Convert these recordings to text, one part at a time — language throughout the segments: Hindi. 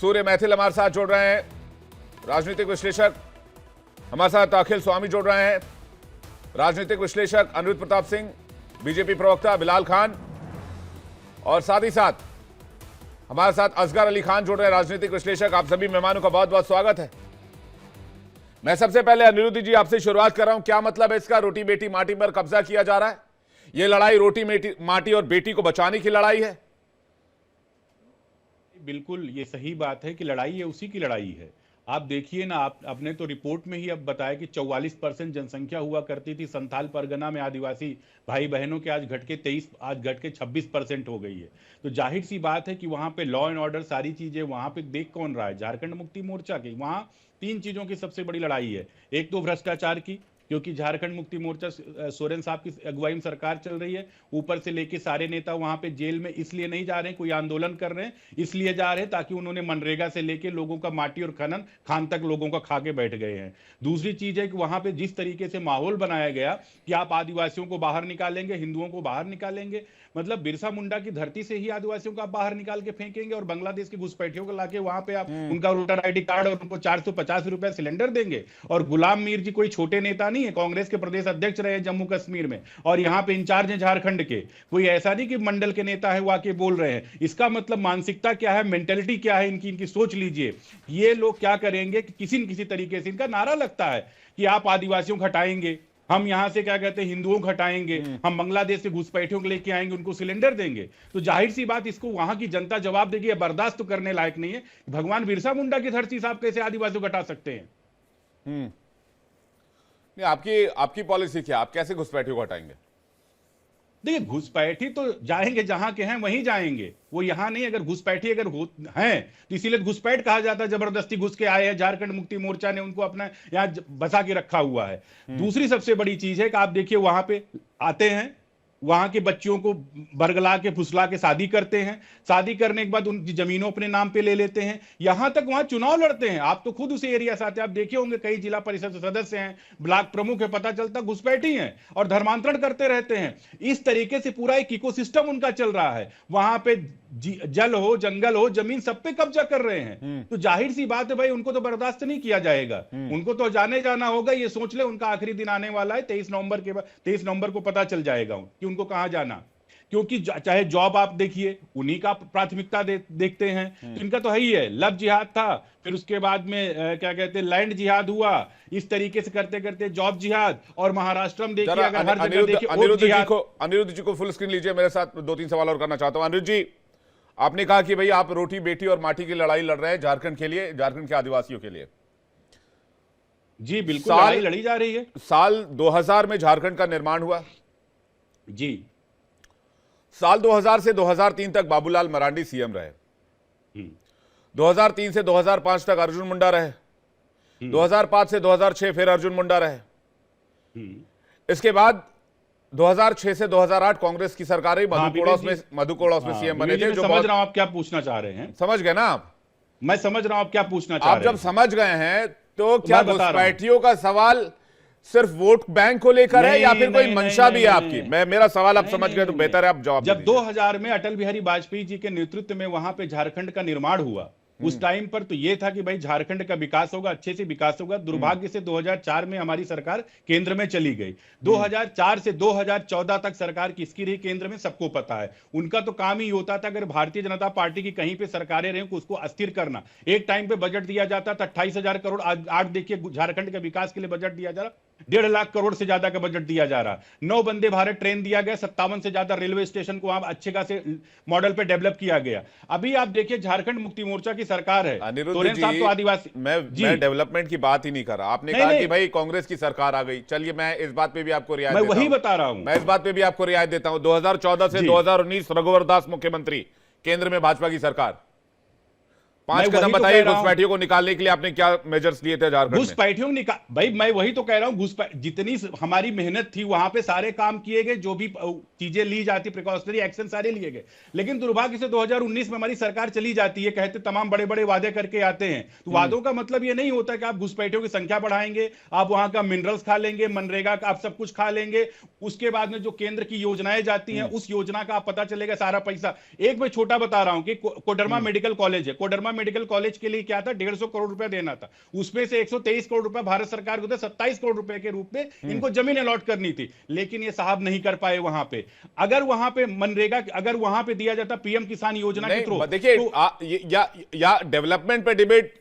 सूर्य मैथिल हमारे साथ जुड़ रहे हैं, राजनीतिक विश्लेषक हमारे साथ अखिल स्वामी जुड़ रहे हैं, राजनीतिक विश्लेषक अनिरुद्ध प्रताप सिंह, बीजेपी प्रवक्ता बिलाल खान, और साथ ही साथ हमारे साथ असगर अली खान जुड़ रहे हैं, राजनीतिक विश्लेषक। आप सभी मेहमानों का बहुत बहुत स्वागत है। मैं सबसे पहले अनिरुद्ध जी आपसे शुरुआत कर रहा हूं, क्या मतलब है इसका? रोटी बेटी माटी पर कब्जा किया जा रहा है, यह लड़ाई रोटी माटी और बेटी को बचाने की लड़ाई है? बिल्कुल, ये सही बात है कि लड़ाई है, उसी की लड़ाई है। आप देखिए ना, आपने तो रिपोर्ट में ही अब बताया कि 44% जनसंख्या हुआ करती थी संथाल परगना में आदिवासी भाई बहनों के, आज घट के 26% हो गई है। तो जाहिर सी बात है कि वहां पे लॉ एंड ऑर्डर सारी चीजें वहां पे देख कौन रहा है? झारखंड मुक्ति मोर्चा की। वहां तीन चीजों की सबसे बड़ी लड़ाई है। एक तो भ्रष्टाचार की, क्योंकि झारखंड मुक्ति मोर्चा सोरेन साहब की अगुवाई में सरकार चल रही है। ऊपर से लेके सारे नेता वहां पे जेल में इसलिए नहीं जा रहे हैं, कोई आंदोलन कर रहे हैं, इसलिए जा रहे हैं ताकि उन्होंने मनरेगा से लेके लोगों का माटी और खनन खान तक लोगों का खा के बैठ गए हैं। दूसरी चीज है कि वहां पे जिस तरीके से माहौल बनाया गया कि आप आदिवासियों को बाहर निकालेंगे, हिंदुओं को बाहर निकालेंगे, मतलब बिरसा मुंडा की धरती से ही आदिवासियों को आप बाहर निकाल के फेंकेंगे और बांग्लादेश के घुसपैठियों को लाके वहां पे आप उनका वोटर आईडी कार्ड और उनको 450 रुपए सिलेंडर देंगे। और गुलाम मीर जी कोई छोटे नेता नहीं है, कांग्रेस के प्रदेश अध्यक्ष रहे जम्मू कश्मीर में, और यहाँ पे इंचार्ज है झारखंड के। कोई ऐसा नहीं कि मंडल के नेता है वो आके बोल रहे हैं। इसका मतलब मानसिकता क्या है, मेंटेलिटी क्या है इनकी सोच लीजिए। ये लोग क्या करेंगे कि किसी न किसी तरीके से इनका नारा लगता है कि आप आदिवासियों को हटाएंगे, हम यहां से क्या कहते हैं हिंदुओं को हटाएंगे, हम बांग्लादेश से घुसपैठियों को लेके आएंगे, उनको सिलेंडर देंगे। तो जाहिर सी बात इसको वहां की जनता जवाब देगी, बर्दाश्त तो करने लायक नहीं है। भगवान बिरसा मुंडा की धरती से आप कैसे आदिवासियों को हटा सकते हैं? नहीं, आपकी पॉलिसी क्या? आप कैसे घुसपैठियों को हटाएंगे? देखिए, घुसपैठी तो जाएंगे जहां के हैं वहीं जाएंगे, वो यहां नहीं। अगर घुसपैठी अगर हैं तो इसीलिए घुसपैठ कहा जाता है, जबरदस्ती घुस के आए हैं। झारखंड मुक्ति मोर्चा ने उनको अपना यहां बसा के रखा हुआ है। दूसरी सबसे बड़ी चीज है कि आप देखिए वहां पे आते हैं, वहां के बच्चियों को बरगला के फुसला के शादी करते हैं, शादी करने के बाद उनकी जमीनों अपने नाम पे ले लेते हैं, यहां तक वहां चुनाव लड़ते हैं। आप तो खुद उस एरिया से आते हैं, आप देखे होंगे कई जिला परिषद सदस्य हैं, ब्लॉक प्रमुख है, पता चलता घुसपैठी हैं और धर्मांतरण करते रहते हैं। इस तरीके से पूरा एक इकोसिस्टम उनका चल रहा है। वहां पे जल हो, जंगल हो, जमीन सब पे कब्जा कर रहे हैं। तो जाहिर सी बात है भाई, उनको तो बर्दाश्त नहीं किया जाएगा, उनको तो जाना होगा। ये सोच ले उनका आखिरी दिन आने वाला है 23 नवंबर के बाद। 23 नवंबर को पता चल जाएगा कि उनको कहां जाना, क्योंकि चाहे जॉब आप देखिए उन्हीं का प्राथमिकता देखते हैं। तो इनका तो है ही है। लव जिहाद था, फिर उसके बाद में क्या कहते हैं लैंड जिहाद हुआ, इस तरीके से करते करते जॉब जिहाद। और महाराष्ट्र में देखिए, अगर हर जगह देखिए अनिरुद्ध जी को फुल स्क्रीन लीजिए, मेरे साथ 2-3 सवाल और करना चाहता हूं। अनिरुद्ध जी, आपने कहा कि भाई आप रोटी बेटी और माटी की लड़ाई लड़ रहे हैं झारखंड के लिए, झारखंड के आदिवासियों के लिए। जी बिल्कुल, लड़ाई लड़ी जा रही है। साल 2000 में झारखंड का निर्माण हुआ जी। साल 2000 से 2003 तक बाबूलाल मरांडी सीएम रहे, 2003 से 2005 तक अर्जुन मुंडा रहे, 2005 से 2006 फिर अर्जुन मुंडा रहे। इसके बाद 2006 से 2008 कांग्रेस की सरकार रही, मधु कोड़ा उसमें सीएम बने थे। जो समझ रहा हूं आप क्या पूछना चाह रहे हैं, समझ गए ना आप? मैं समझ रहा हूं आप क्या पूछना चाह रहे हैं। आप जब समझ गए हैं तो क्या घुसपैठियों का सवाल सिर्फ वोट बैंक को लेकर है या फिर कोई मंशा भी है आपकी? मेरा सवाल आप समझ गए तो बेहतर है आप जवाब। जब 2000 में अटल बिहारी वाजपेयी जी के नेतृत्व में वहां पे झारखंड का निर्माण हुआ, उस टाइम पर तो यह था कि भाई झारखंड का विकास होगा, अच्छे से विकास होगा। दुर्भाग्य से 2004 में हमारी सरकार केंद्र में चली गई। 2004 से 2014 तक सरकार किसकी रही केंद्र में सबको पता है। उनका तो काम ही होता था, अगर भारतीय जनता पार्टी की कहीं पे सरकारें रही उसको अस्थिर करना। एक टाइम पे बजट दिया जाता था 28,000 करोड़, आज देखिए झारखंड के विकास के लिए बजट दिया जा रहा 1.5 लाख करोड़ से ज्यादा का बजट दिया जा रहा। 9 वंदे भारत ट्रेन दिया गया, 57 से ज्यादा रेलवे स्टेशन को वहां अच्छे खासे मॉडल पे डेवलप किया गया। अभी आप देखिए झारखंड मुक्ति मोर्चा की सरकार है, अनिरुद्ध जी, तो आदिवासी मैं डेवलपमेंट की बात ही नहीं कर रहा। आपने कहा कि भाई कांग्रेस की सरकार आ गई, चलिए मैं इस बात पे भी आपको रियायत देता हूं। मैं वही बता रहा हूं, मैं इस बात पे भी आपको रियायत देता हूं। 2014 से 2019 रघुवर दास मुख्यमंत्री, केंद्र में भाजपा की सरकार। 5 कदम बताइए घुसपैठियों को निकालने के लिए आपने क्या मेजर्स लिए थे झारखंड में? घुसपैठियों भाई मैं वही तो कह रहा हूं, जितनी हमारी मेहनत थी वहां पे सारे काम किए गए, जो भी चीजें ली जाती प्रिकॉशनरी एक्शन सारे लिए गए। लेकिन दुर्भाग्य से 2019 में हमारी सरकार चली जाती है, कहते तमाम बड़े बड़े वादे करके आते हैं। तो वादों का मतलब ये नहीं होता कि आप घुसपैठियों की संख्या बढ़ाएंगे, आप वहां का मिनरल्स खा लेंगे, मनरेगा का आप सब कुछ खा लेंगे। उसके बाद में जो केंद्र की योजनाएं जाती हैं उस योजना का आप पता चलेगा सारा पैसा। एक मैं छोटा बता रहा हूं कि कोडरमा मेडिकल कॉलेज है, कोडरमा मेडिकल कॉलेज के लिए क्या था, 150 करोड़ रुपए देना था, उसमें से 123 करोड़ रुपए भारत सरकार को थे, 27 करोड़ रुपए के रूप में इनको जमीन अलॉट करनी थी, लेकिन ये साहब नहीं कर पाए। वहां पे अगर वहां पे मनरेगा, अगर वहां पे दिया जाता पीएम किसान योजना के थ्रू, देखिए या डेवलपमेंट पे डिबेट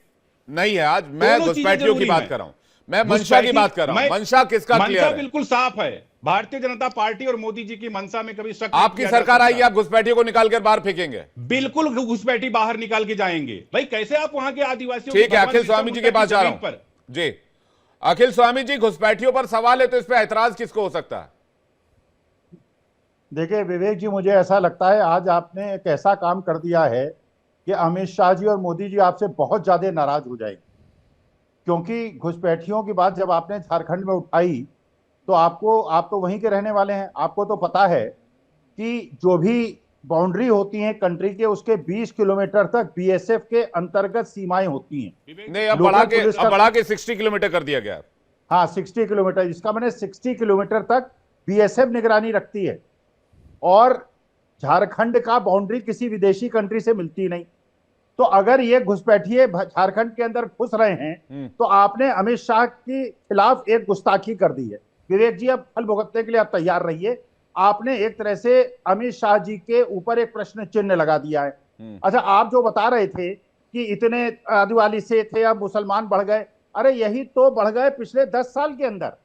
नहीं है आज, मैं घुसपैठियों की बात कर रहा हूं, मैं मंशा की बात कर रहा हूं। मंशा किसका क्लियर है? बिल्कुल साफ है, भारतीय जनता पार्टी और मोदी जी की मंशा में कभी शक। आपकी सरकार आएगी, आप घुसपैठियों को निकाल कर बाहर फेंकेंगे? बिल्कुल घुसपैठी बाहर निकाल के जाएंगे भाई। कैसे आप वहां के आदिवासियों? ठीक है, अखिल स्वामी जी के पास जा रहा हूं जी। अखिल स्वामी जी, घुसपैठियों पर सवाल है तो इस पर ऐतराज किसको हो सकता है? देखिए विवेक जी, मुझे ऐसा लगता है आज आपने एक ऐसा काम कर दिया है कि अमित शाह जी और मोदी जी आपसे बहुत ज्यादा नाराज हो जाएंगे, क्योंकि घुसपैठियों की बात जब आपने झारखंड में उठाई तो आप तो वहीं के रहने वाले हैं, आपको तो पता है कि जो भी बाउंड्री होती है कंट्री के, उसके 20 किलोमीटर तक बीएसएफ के अंतर्गत सीमाएं होती हैं। नहीं, अब बढ़ा के 60 किलोमीटर कर दिया गया। हाँ, 60 किलोमीटर, इसका मैंने 60 किलोमीटर तक बीएसएफ निगरानी रखती है, और झारखंड का बाउंड्री किसी विदेशी कंट्री से मिलती नहीं। तो अगर ये घुसपैठिए झारखंड के अंदर घुस रहे हैं तो आपने अमित शाह के खिलाफ एक गुस्ताखी कर दी है। विवेक जी, अब फल भुगतने के लिए आप तैयार रहिए। आपने एक तरह से अमित शाह जी के ऊपर एक प्रश्न चिन्ह लगा दिया है। अच्छा, आप जो बता रहे थे कि इतने आदिवासी से थे, अब मुसलमान बढ़ गए, अरे यही तो बढ़ गए पिछले 10 साल के अंदर।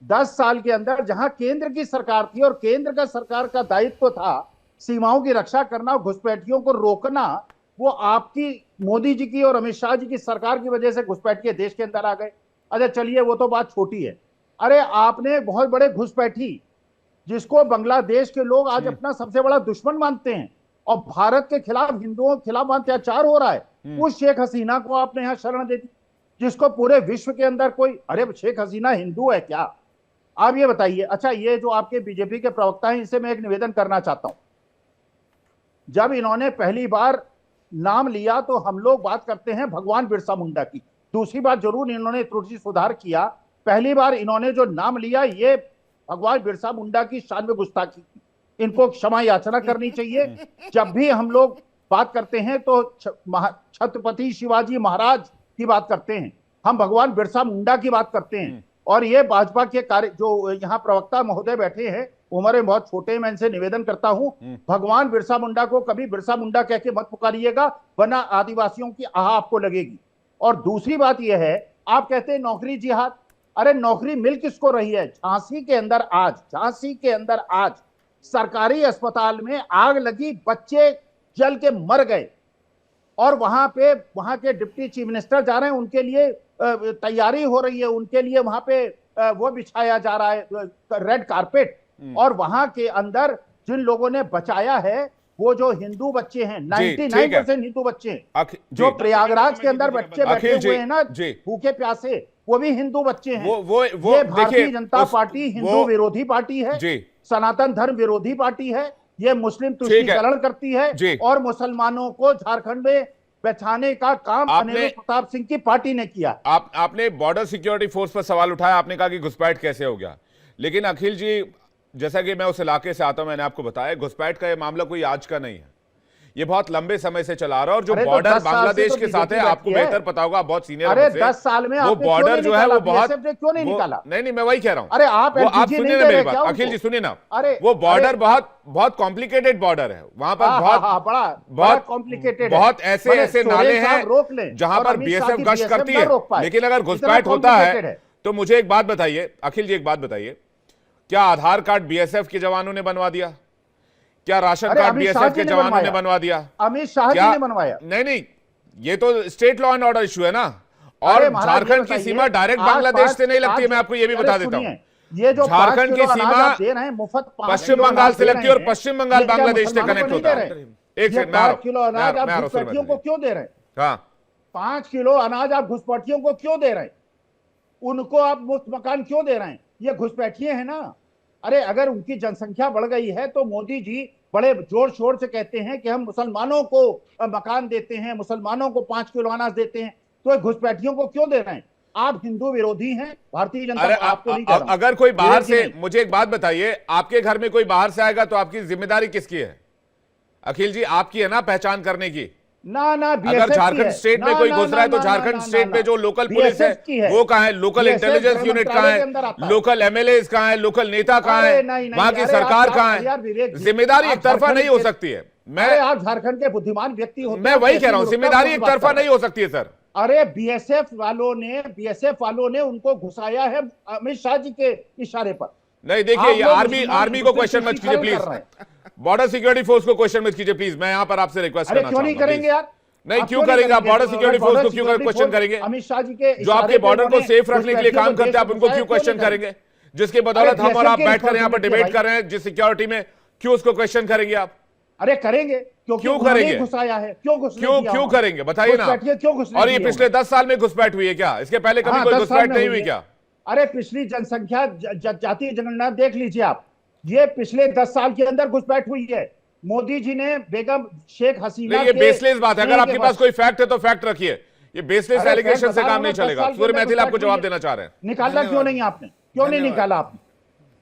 10 साल के अंदर जहां केंद्र की सरकार थी और केंद्र का सरकार का दायित्व था सीमाओं की रक्षा करना, घुसपैठियों को रोकना, वो आपकी मोदी जी की और अमित शाह जी की सरकार की वजह से घुसपैठिए देश के अंदर आ गए। अच्छा चलिए, वो तो बात छोटी है। अरे आपने बहुत बड़े घुसपैठी, जिसको बांग्लादेश के लोग आज अपना सबसे बड़ा दुश्मन मानते हैं और भारत के खिलाफ, हिंदुओं के खिलाफ अत्याचार हो रहा है, उस शेख हसीना को आपने यहां शरण दे दी, जिसको पूरे विश्व के अंदर कोई, अरे शेख हसीना हिंदू है क्या? आप ये बताइए। अच्छा, ये जो आपके बीजेपी के प्रवक्ता हैं, इनसे मैं एक निवेदन करना चाहता हूं। जब इन्होंने पहली बार नाम लिया तो हम लोग बात करते हैं भगवान बिरसा मुंडा की। दूसरी बार जरूर इन्होंने त्रुटि सुधार किया, पहली बार इन्होंने जो नाम लिया ये भगवान बिरसा मुंडा की शान में गुस्ताखी की। इनको क्षमा याचना करनी चाहिए। जब भी हम लोग बात करते हैं तो छत्रपति शिवाजी महाराज की बात करते हैं, हम भगवान बिरसा मुंडा की बात करते हैं। और ये भाजपा के कार्य, जो यहाँ प्रवक्ता महोदय बैठे हैं, उम्र में बहुत छोटे, मैं इनसे निवेदन करता हूं, भगवान बिरसा मुंडा को कभी बिरसा मुंडा कह के मत पुकारिएगा, वरना आदिवासियों की आह आपको लगेगी। और दूसरी बात यह है, आप कहते हैं नौकरी जिहाद, अरे नौकरी मिल किसको रही है? झांसी के अंदर आज सरकारी अस्पताल में आग लगी, बच्चे जल के मर गए, और वहां के डिप्टी चीफ मिनिस्टर जा रहे हैं, उनके लिए तैयारी हो रही है, उनके लिए वहां पे वो बिछाया जा रहा है रेड कारपेट, और वहां के अंदर जिन लोगों ने बचाया है वो जो हिंदू बच्चे हैं, 99% हिंदू बच्चे हैं, जो प्रयागराज के अंदर बच्चे बैठे हुए हैं ना भूखे प्यासे, वो भी हिंदू बच्चे हैं। ये भारतीय जनता पार्टी हिंदू विरोधी पार्टी है, सनातन धर्म विरोधी पार्टी है, ये मुस्लिम तुष्टीकरण करती है, और मुसलमानों को झारखंड में बचाने का काम अनिरुद्ध प्रताप सिंह की पार्टी ने किया। आपने बॉर्डर सिक्योरिटी फोर्स पर सवाल उठाया, आपने कहा कि घुसपैठ कैसे हो गया, लेकिन अखिल जी, जैसा कि मैं उस इलाके से आता हूं, मैंने आपको बताया घुसपैठ का यह मामला कोई आज का नहीं है, ये बहुत लंबे समय से चला रहा है। और जो बॉर्डर बांग्लादेश के साथ है, आपको बेहतर पता होगा, बहुत सीनियर, अरे 10 साल में वो बॉर्डर जो है वो बहुत, क्यों नहीं निकाला? नहीं, मैं वही कह रहा हूं। अरे आप सुनिए ना मेरी बात, अखिल जी सुनिए ना, वो बॉर्डर बहुत कॉम्प्लिकेटेड बॉर्डर है, वहां पर बहुत कॉम्प्लिकेटेड, बहुत ऐसे नाले हैं जहां पर बीएसएफ गश्त करती है, लेकिन अगर घुसपैठ होता है तो मुझे एक बात बताइए अखिल जी, एक बात बताइए, क्या आधार कार्ड बीएसएफ के जवानों ने बनवा दिया? क्या राशन कार्ड बीएसएफ के जवानों ने बनवा दिया? अमित शाह जी ने बनवाया? नहीं, ये तो state law and order issue है ना, और झारखंड की सीमा डायरेक्ट बांग्लादेश से नहीं लगती है, मैं आपको ये भी बता देता हूं। ये जो झारखंड की सीमा दे रहे हैं मुफ्त पश्चिम बंगाल से लगती है, और पश्चिम बंगाल बांग्लादेश से कनेक्ट होता है। एक सेकंड, 5 किलो अनाज आप घुसपैठियों को क्यों दे रहे हैं? हाँ, 5 किलो अनाज आप घुसपैठियों को क्यों दे रहे हैं? उनको आप मुफ्त मकान क्यों दे रहे हैं? ये घुसपैठिए हैं ना। अरे अगर उनकी जनसंख्या बढ़ गई है तो मोदी जी बड़े जोर शोर से कहते हैं कि हम मुसलमानों को मकान देते हैं, मुसलमानों को 5 किलो अनाज देते हैं, तो घुसपैठियों को क्यों दे रहे हैं? आप हिंदू विरोधी हैं, भारतीय जनता आपको नहीं कह रहा हूं। अगर कोई बाहर से, मुझे एक बात बताइए, आपके घर में कोई बाहर से आएगा तो आपकी जिम्मेदारी किसकी है? अखिल जी, आपकी है ना पहचान करने की, ना अगर झारखंड स्टेट में कोई घुस रहा है तो झारखंड स्टेट में जो लोकल पुलिस है वो कहाँ है, लोकल इंटेलिजेंस यूनिट कहाँ है, लोकल एमएलए कहाँ है, लोकल नेता कहाँ है, वहां की सरकार कहाँ है? जिम्मेदारी एक तरफा नहीं हो सकती है। मैं आप झारखंड के बुद्धिमान व्यक्ति होते हैं, मैं वही कह रहा हूं, जिम्मेदारी एक तरफा नहीं हो सकती है सर। अरे बीएसएफ वालों ने उनको घुसाया है अमित शाह जी के इशारे पर। नहीं देखिए, ये आर्मी को क्वेश्चन मत कीजिए प्लीज, बॉर्डर सिक्योरिटी फोर्स को क्वेश्चन मत कीजिए प्लीज। मैं यहां पर आपसे रिक्वेस्ट करना चाहूंगा। क्यों नहीं करेंगे यार? नहीं क्यों करेंगे आप? बॉर्डर सिक्योरिटी फोर्स को क्यों क्वेश्चन करेंगे? अमित शाह जी के जो आपके बॉर्डर को सेफ रखने के लिए काम करते हैं, आप उनको क्यों क्वेश्चन करेंगे? जिसके बदौलत हम और आप बैठकर यहाँ पर डिबेट कर रहे हैं, जिस सिक्योरिटी में, क्यों उसको क्वेश्चन करेंगे आप? अरे करेंगे, क्यों करेंगे? घुसाया है, क्यों करेंगे बताइए ना। और ये पिछले 10 साल में घुसपैठ हुई है क्या? इसके पहले कभी कोई घुसपैठ नहीं हुई क्या? अरे पिछली जनसंख्या जातीय जनगणना देख लीजिए आप, ये पिछले 10 साल के अंदर घुसपैठ हुई है। मोदी जी ने बेगम शेख हसीना, ये बेसलेस बात है। अगर आपके पास कोई फैक्ट है तो फैक्ट रखिए, ये बेसलेस एलिगेशन से काम नहीं चलेगा। सूर्य मैथिल आपको जवाब देना चाह रहे हैं। निकाला क्यों नहीं आपने? क्यों नहीं निकाला आपने?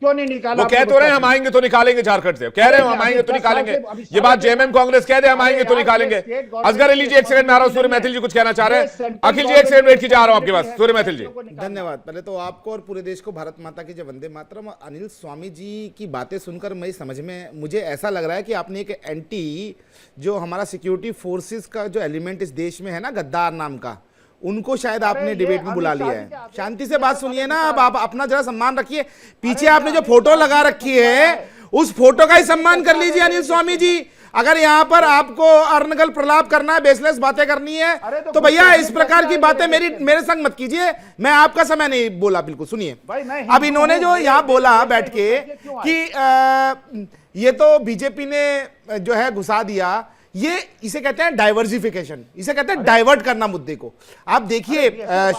क्यों नहीं निकाला? वो कह तो रहे हैं हम आएंगे तो निकालेंगे झारखंड से, कह रहे हैं हम आएंगे तो निकालेंगे। ये बात जेएमएम कांग्रेस कह दे हम आएंगे तो निकालेंगे। असगर अली जी एक सेकंड में आ रहा हूं, सूर्य मैथिल जी कुछ कहना चाह रहे हैं। अखिल जी एक सेकंड वेट कीजिए, आ रहा हूं आपके पास। सूर्य मैथिल जी धन्यवाद। पहले तो आपको और पूरे देश को भारत माता की जय, वंदे मातरम। अनिल स्वामी जी की बातें सुनकर मैं समझ में, मुझे ऐसा लग रहा है कि आपने एक एंटी जो हमारा सिक्योरिटी फोर्सेस का जो एलिमेंट इस देश में है ना, गद्दार नाम का, उनको शायद आपने डिबेट में बुला लिया है। शांति से बात सुनिए ना, अब आप अपना जरा सम्मान रखिए। पीछे आपने जो फोटो लगा रखी है उस फोटो का ही सम्मान कर लीजिए अनिल स्वामी जी। अगर यहाँ पर आपको अर्नगल प्रलाप करना है, बेसलेस बातें करनी है तो भैया इस प्रकार की बातें मेरे संग मत कीजिए। मैं आपका समय नहीं बोला, बिल्कुल सुनिए। अब इन्होंने जो यहाँ बोला बैठ के कि ये तो बीजेपी ने जो है घुसा दिया, ये इसे कहते हैं डाइवर्सिफिकेशन, इसे कहते हैं डाइवर्ट करना मुद्दे को। आप देखिए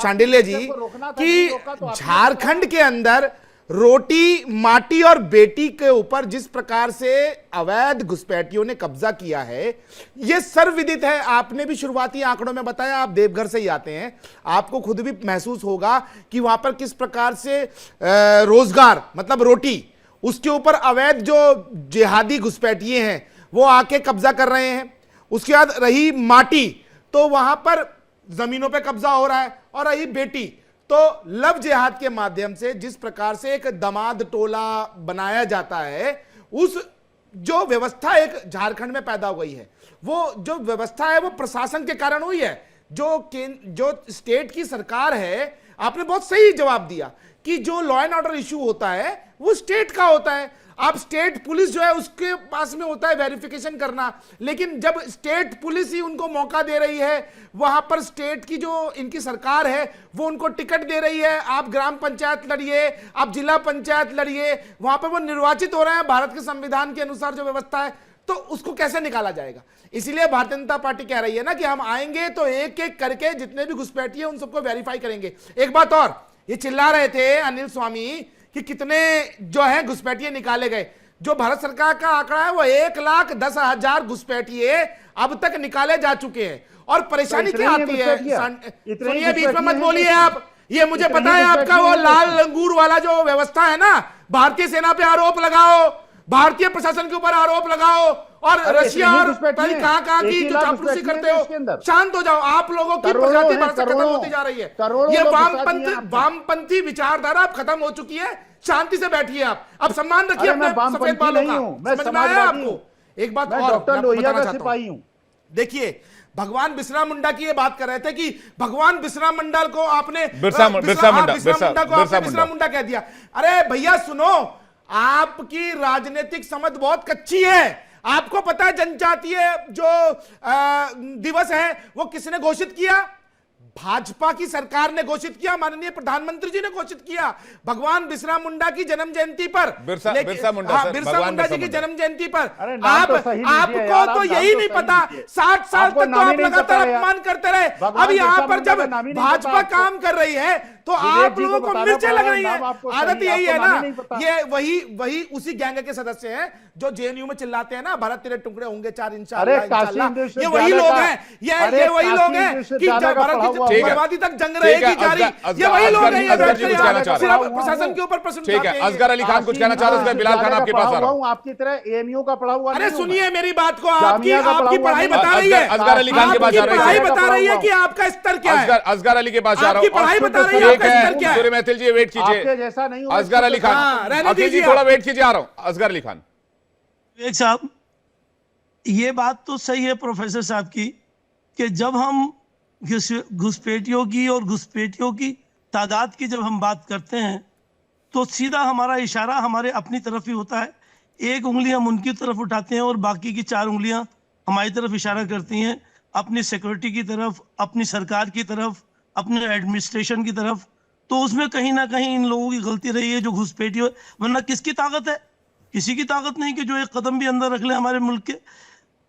शांडिल्य जी कि झारखंड के अंदर रोटी, माटी और बेटी के ऊपर जिस प्रकार से अवैध घुसपैठियों ने कब्जा किया है, यह सर्वविदित है। आपने भी शुरुआती आंकड़ों में बताया, आप देवघर से ही आते हैं, आपको खुद भी महसूस होगा कि वहां पर किस प्रकार से रोजगार मतलब रोटी, उसके ऊपर अवैध जो जिहादी घुसपैठिए हैं वो आके कब्जा कर रहे हैं। उसके बाद रही माटी, तो वहां पर जमीनों पे कब्जा हो रहा है। और रही बेटी, तो लव जिहाद के माध्यम से जिस प्रकार से एक दामाद टोला बनाया जाता है, उस जो व्यवस्था एक झारखंड में पैदा हो गई है, वो जो व्यवस्था है वो प्रशासन के कारण हुई है। जो स्टेट की सरकार है, आपने बहुत सही जवाब दिया कि जो लॉ एंड ऑर्डर इश्यू होता है वो स्टेट का होता है। आप स्टेट पुलिस जो है उसके पास में होता है वेरिफिकेशन करना, लेकिन जब स्टेट पुलिस ही उनको मौका दे रही है, वहां पर स्टेट की जो इनकी सरकार है वो उनको टिकट दे रही है, आप ग्राम पंचायत लड़िए, आप जिला पंचायत लड़िए, वहां पर वो निर्वाचित हो रहे हैं भारत के संविधान के अनुसार जो व्यवस्था है, तो उसको कैसे निकाला जाएगा? इसीलिए भारतीय जनता पार्टी कह रही है ना कि हम आएंगे तो एक एक करके जितने भी घुसपैठिए उन सबको वेरीफाई करेंगे। एक बात और, ये चिल्ला रहे थे अनिल स्वामी कि कितने जो है घुसपैठिए निकाले गए। जो भारत सरकार का आंकड़ा है वो 1,10,000 घुसपैठिए अब तक निकाले जा चुके हैं। और परेशानी क्या आती है, सुनिए बीच में मत बोलिए आप, ये मुझे पता है आपका वो लाल लंगूर वाला जो व्यवस्था है ना, भारतीय सेना पे आरोप लगाओ, भारतीय प्रशासन के ऊपर आरोप लगाओ, और रशिया और कहां की जो चापलूसी करते हो, शांत हो जाओ। आप लोगों की प्रजाति भारत से खत्म होती जा रही है। ये वामपंथी विचारधारा अब खत्म हो चुकी है। शांति से बैठिए आप, अब सम्मान रखिए अपने सफेद बालों का। समझ में आया आपको? एक बात और बताना चाहता हूं, देखिए भगवान बिरसा मुंडा की ये बात कर रहे थे कि भगवान बिरसा मुंडा को आपने बिरसा मुंडा कह दिया। अरे भैया सुनो, आपकी राजनीतिक समझ बहुत कच्ची है। आपको पता है जनजातीय जो दिवस है वो किसने घोषित किया? भाजपा की सरकार ने घोषित किया, माननीय प्रधानमंत्री जी ने घोषित किया, भगवान बिरसा मुंडा की जन्म जयंती पर। बिरसा मुंडा जी की जन्म जयंती पर आपको तो यही नहीं पता, 60 साल तक तो आप लगातार अपमान करते रहे। अब यहाँ पर जब भाजपा काम कर रही है तो आप लोगों को मिर्चें लग रही है। आदत यही है ना, ये वही उसी गैंग के सदस्य हैं जो जेएनयू में चिल्लाते हैं ना, भारत तेरे टुकड़े होंगे 4 इंशाल्लाह। ये वही लोग हैं, ये वही लोग हैं कि भारत की हुआ ठीक है। बर्बादी तक जंग ठीक रहेगी है, जारी। असगर- ये वही लोग हैं ये असगर बैठ जी के कुछ यहाँ कहना चाह रहे सिर्फ हैं। प्रशासन के ऊपर प्रश्न ठीक है, उठाते हैं ये। असगर अली खान कुछ कहना चाह रहे हैं, उसके बाद बिलाल खान आपके पास आ रहा हूं। आपकी तरह एएमयू का पढ़ा हुआ अरे नहीं हूं मैं। सुनिए मेरी बात को, आपकी जामिया का आपकी पढ़ा पढ़ाई हुआ बता नहीं। रही है, असगर अली खान के पास आपकी जा रहे हैं। पढ़ाई क्या बता रही है पढ़ा कि आपका स्तर क्या है। असगर अली के पास जा रहा आपकी हूं। पढ़ाई बता रही है ठीक आपका स्तर है, क्या है। सूर्य महतिल जी वेट कीजिए। आपके जैसा नहीं हूं मैं, असगर अली खान, हाँ, रहने अखिल जी दीजिए थोड़ा आप। वेट कीजिए, आ रहा हूं। असगर अली खान, विवेक साहब, ये बात तो सही है प्रोफेसर साहब की कि जब हम घुसपैठियों की और घुसपैठियों की तादाद की जब हम बात करते हैं तो सीधा हमारा इशारा हमारे अपनी तरफ ही होता है। एक उंगली हम उनकी तरफ उठाते हैं और बाकी की 4 उंगलियां हमारी तरफ इशारा करती हैं, अपनी सिक्योरिटी की तरफ, अपनी सरकार की तरफ, अपने एडमिनिस्ट्रेशन की तरफ। तो उसमें कहीं ना कहीं इन लोगों की गलती रही है जो घुसपैठियों, वरना किसकी ताकत है? किसी की ताकत नहीं कि जो एक कदम भी अंदर रख ले हमारे मुल्क के।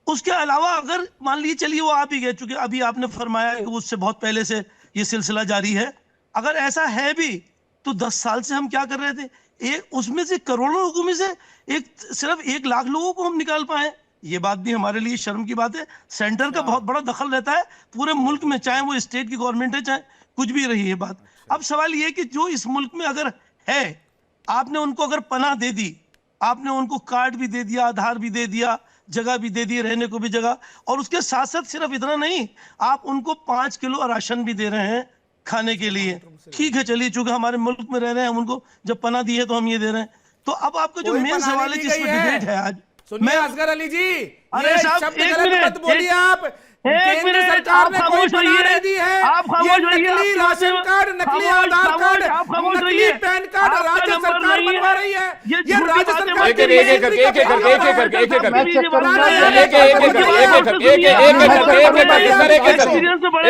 उसके अलावा अगर मान लीजिए, चलिए वो आप ही गए, चूंकि अभी आपने फरमाया कि उससे बहुत पहले से ये सिलसिला जारी है, अगर ऐसा है भी तो 10 साल से हम क्या कर रहे थे? एक उसमें से करोड़ों लोगों में से सिर्फ 1 लाख लोगों को हम निकाल पाए, ये बात भी हमारे लिए शर्म की बात है। सेंटर का बहुत बड़ा दखल रहता है पूरे मुल्क में, चाहे वो स्टेट की गवर्नमेंट है, चाहे कुछ भी रही है बात। अब सवाल ये कि जो इस मुल्क में अगर है, आपने उनको अगर पनाह दे दी, आपने उनको कार्ड भी दे दिया, आधार भी दे दिया, जगह भी दे दी, रहने को भी जगह, और उसके साथ साथ सिर्फ इतना नहीं, आप उनको 5 किलो राशन भी दे रहे हैं खाने के लिए। ठीक है, चलिए, चूंकि हमारे मुल्क में रह रहे हैं, हम उनको जब पनाह दी है तो हम ये दे रहे हैं। तो अब आपका जो कोई मेन पनाह सवाल नहीं है दी जिस पर गई है। डिबेट है आज, सुनिए असगर अली जी, अरे ये साहब, शब्द एक गलत मिनट, मत बोलिए आप। एक केंद्र मिनट, सरकार आप ने कोई खामोश पनाह रहिए। नहीं दी है। आप खामोश ये रहिए, नकली आप राशन कार्ड, नकली खामोश, आधार कार्ड, आप खामोश नकली रहिए। पैन कार्ड आपका राज्य नंबर सरकार नहीं बनवा है। रही है। ये ये झूठी राज्य बातें सरकार एक की एक मेहनत करके, का एक एक करके, एक एक करके, एक एक करके, मैं चेक करूंगा। एक एक करके, एक एक करके, एक एक करके, एक एक करके, सर, एक एक करके,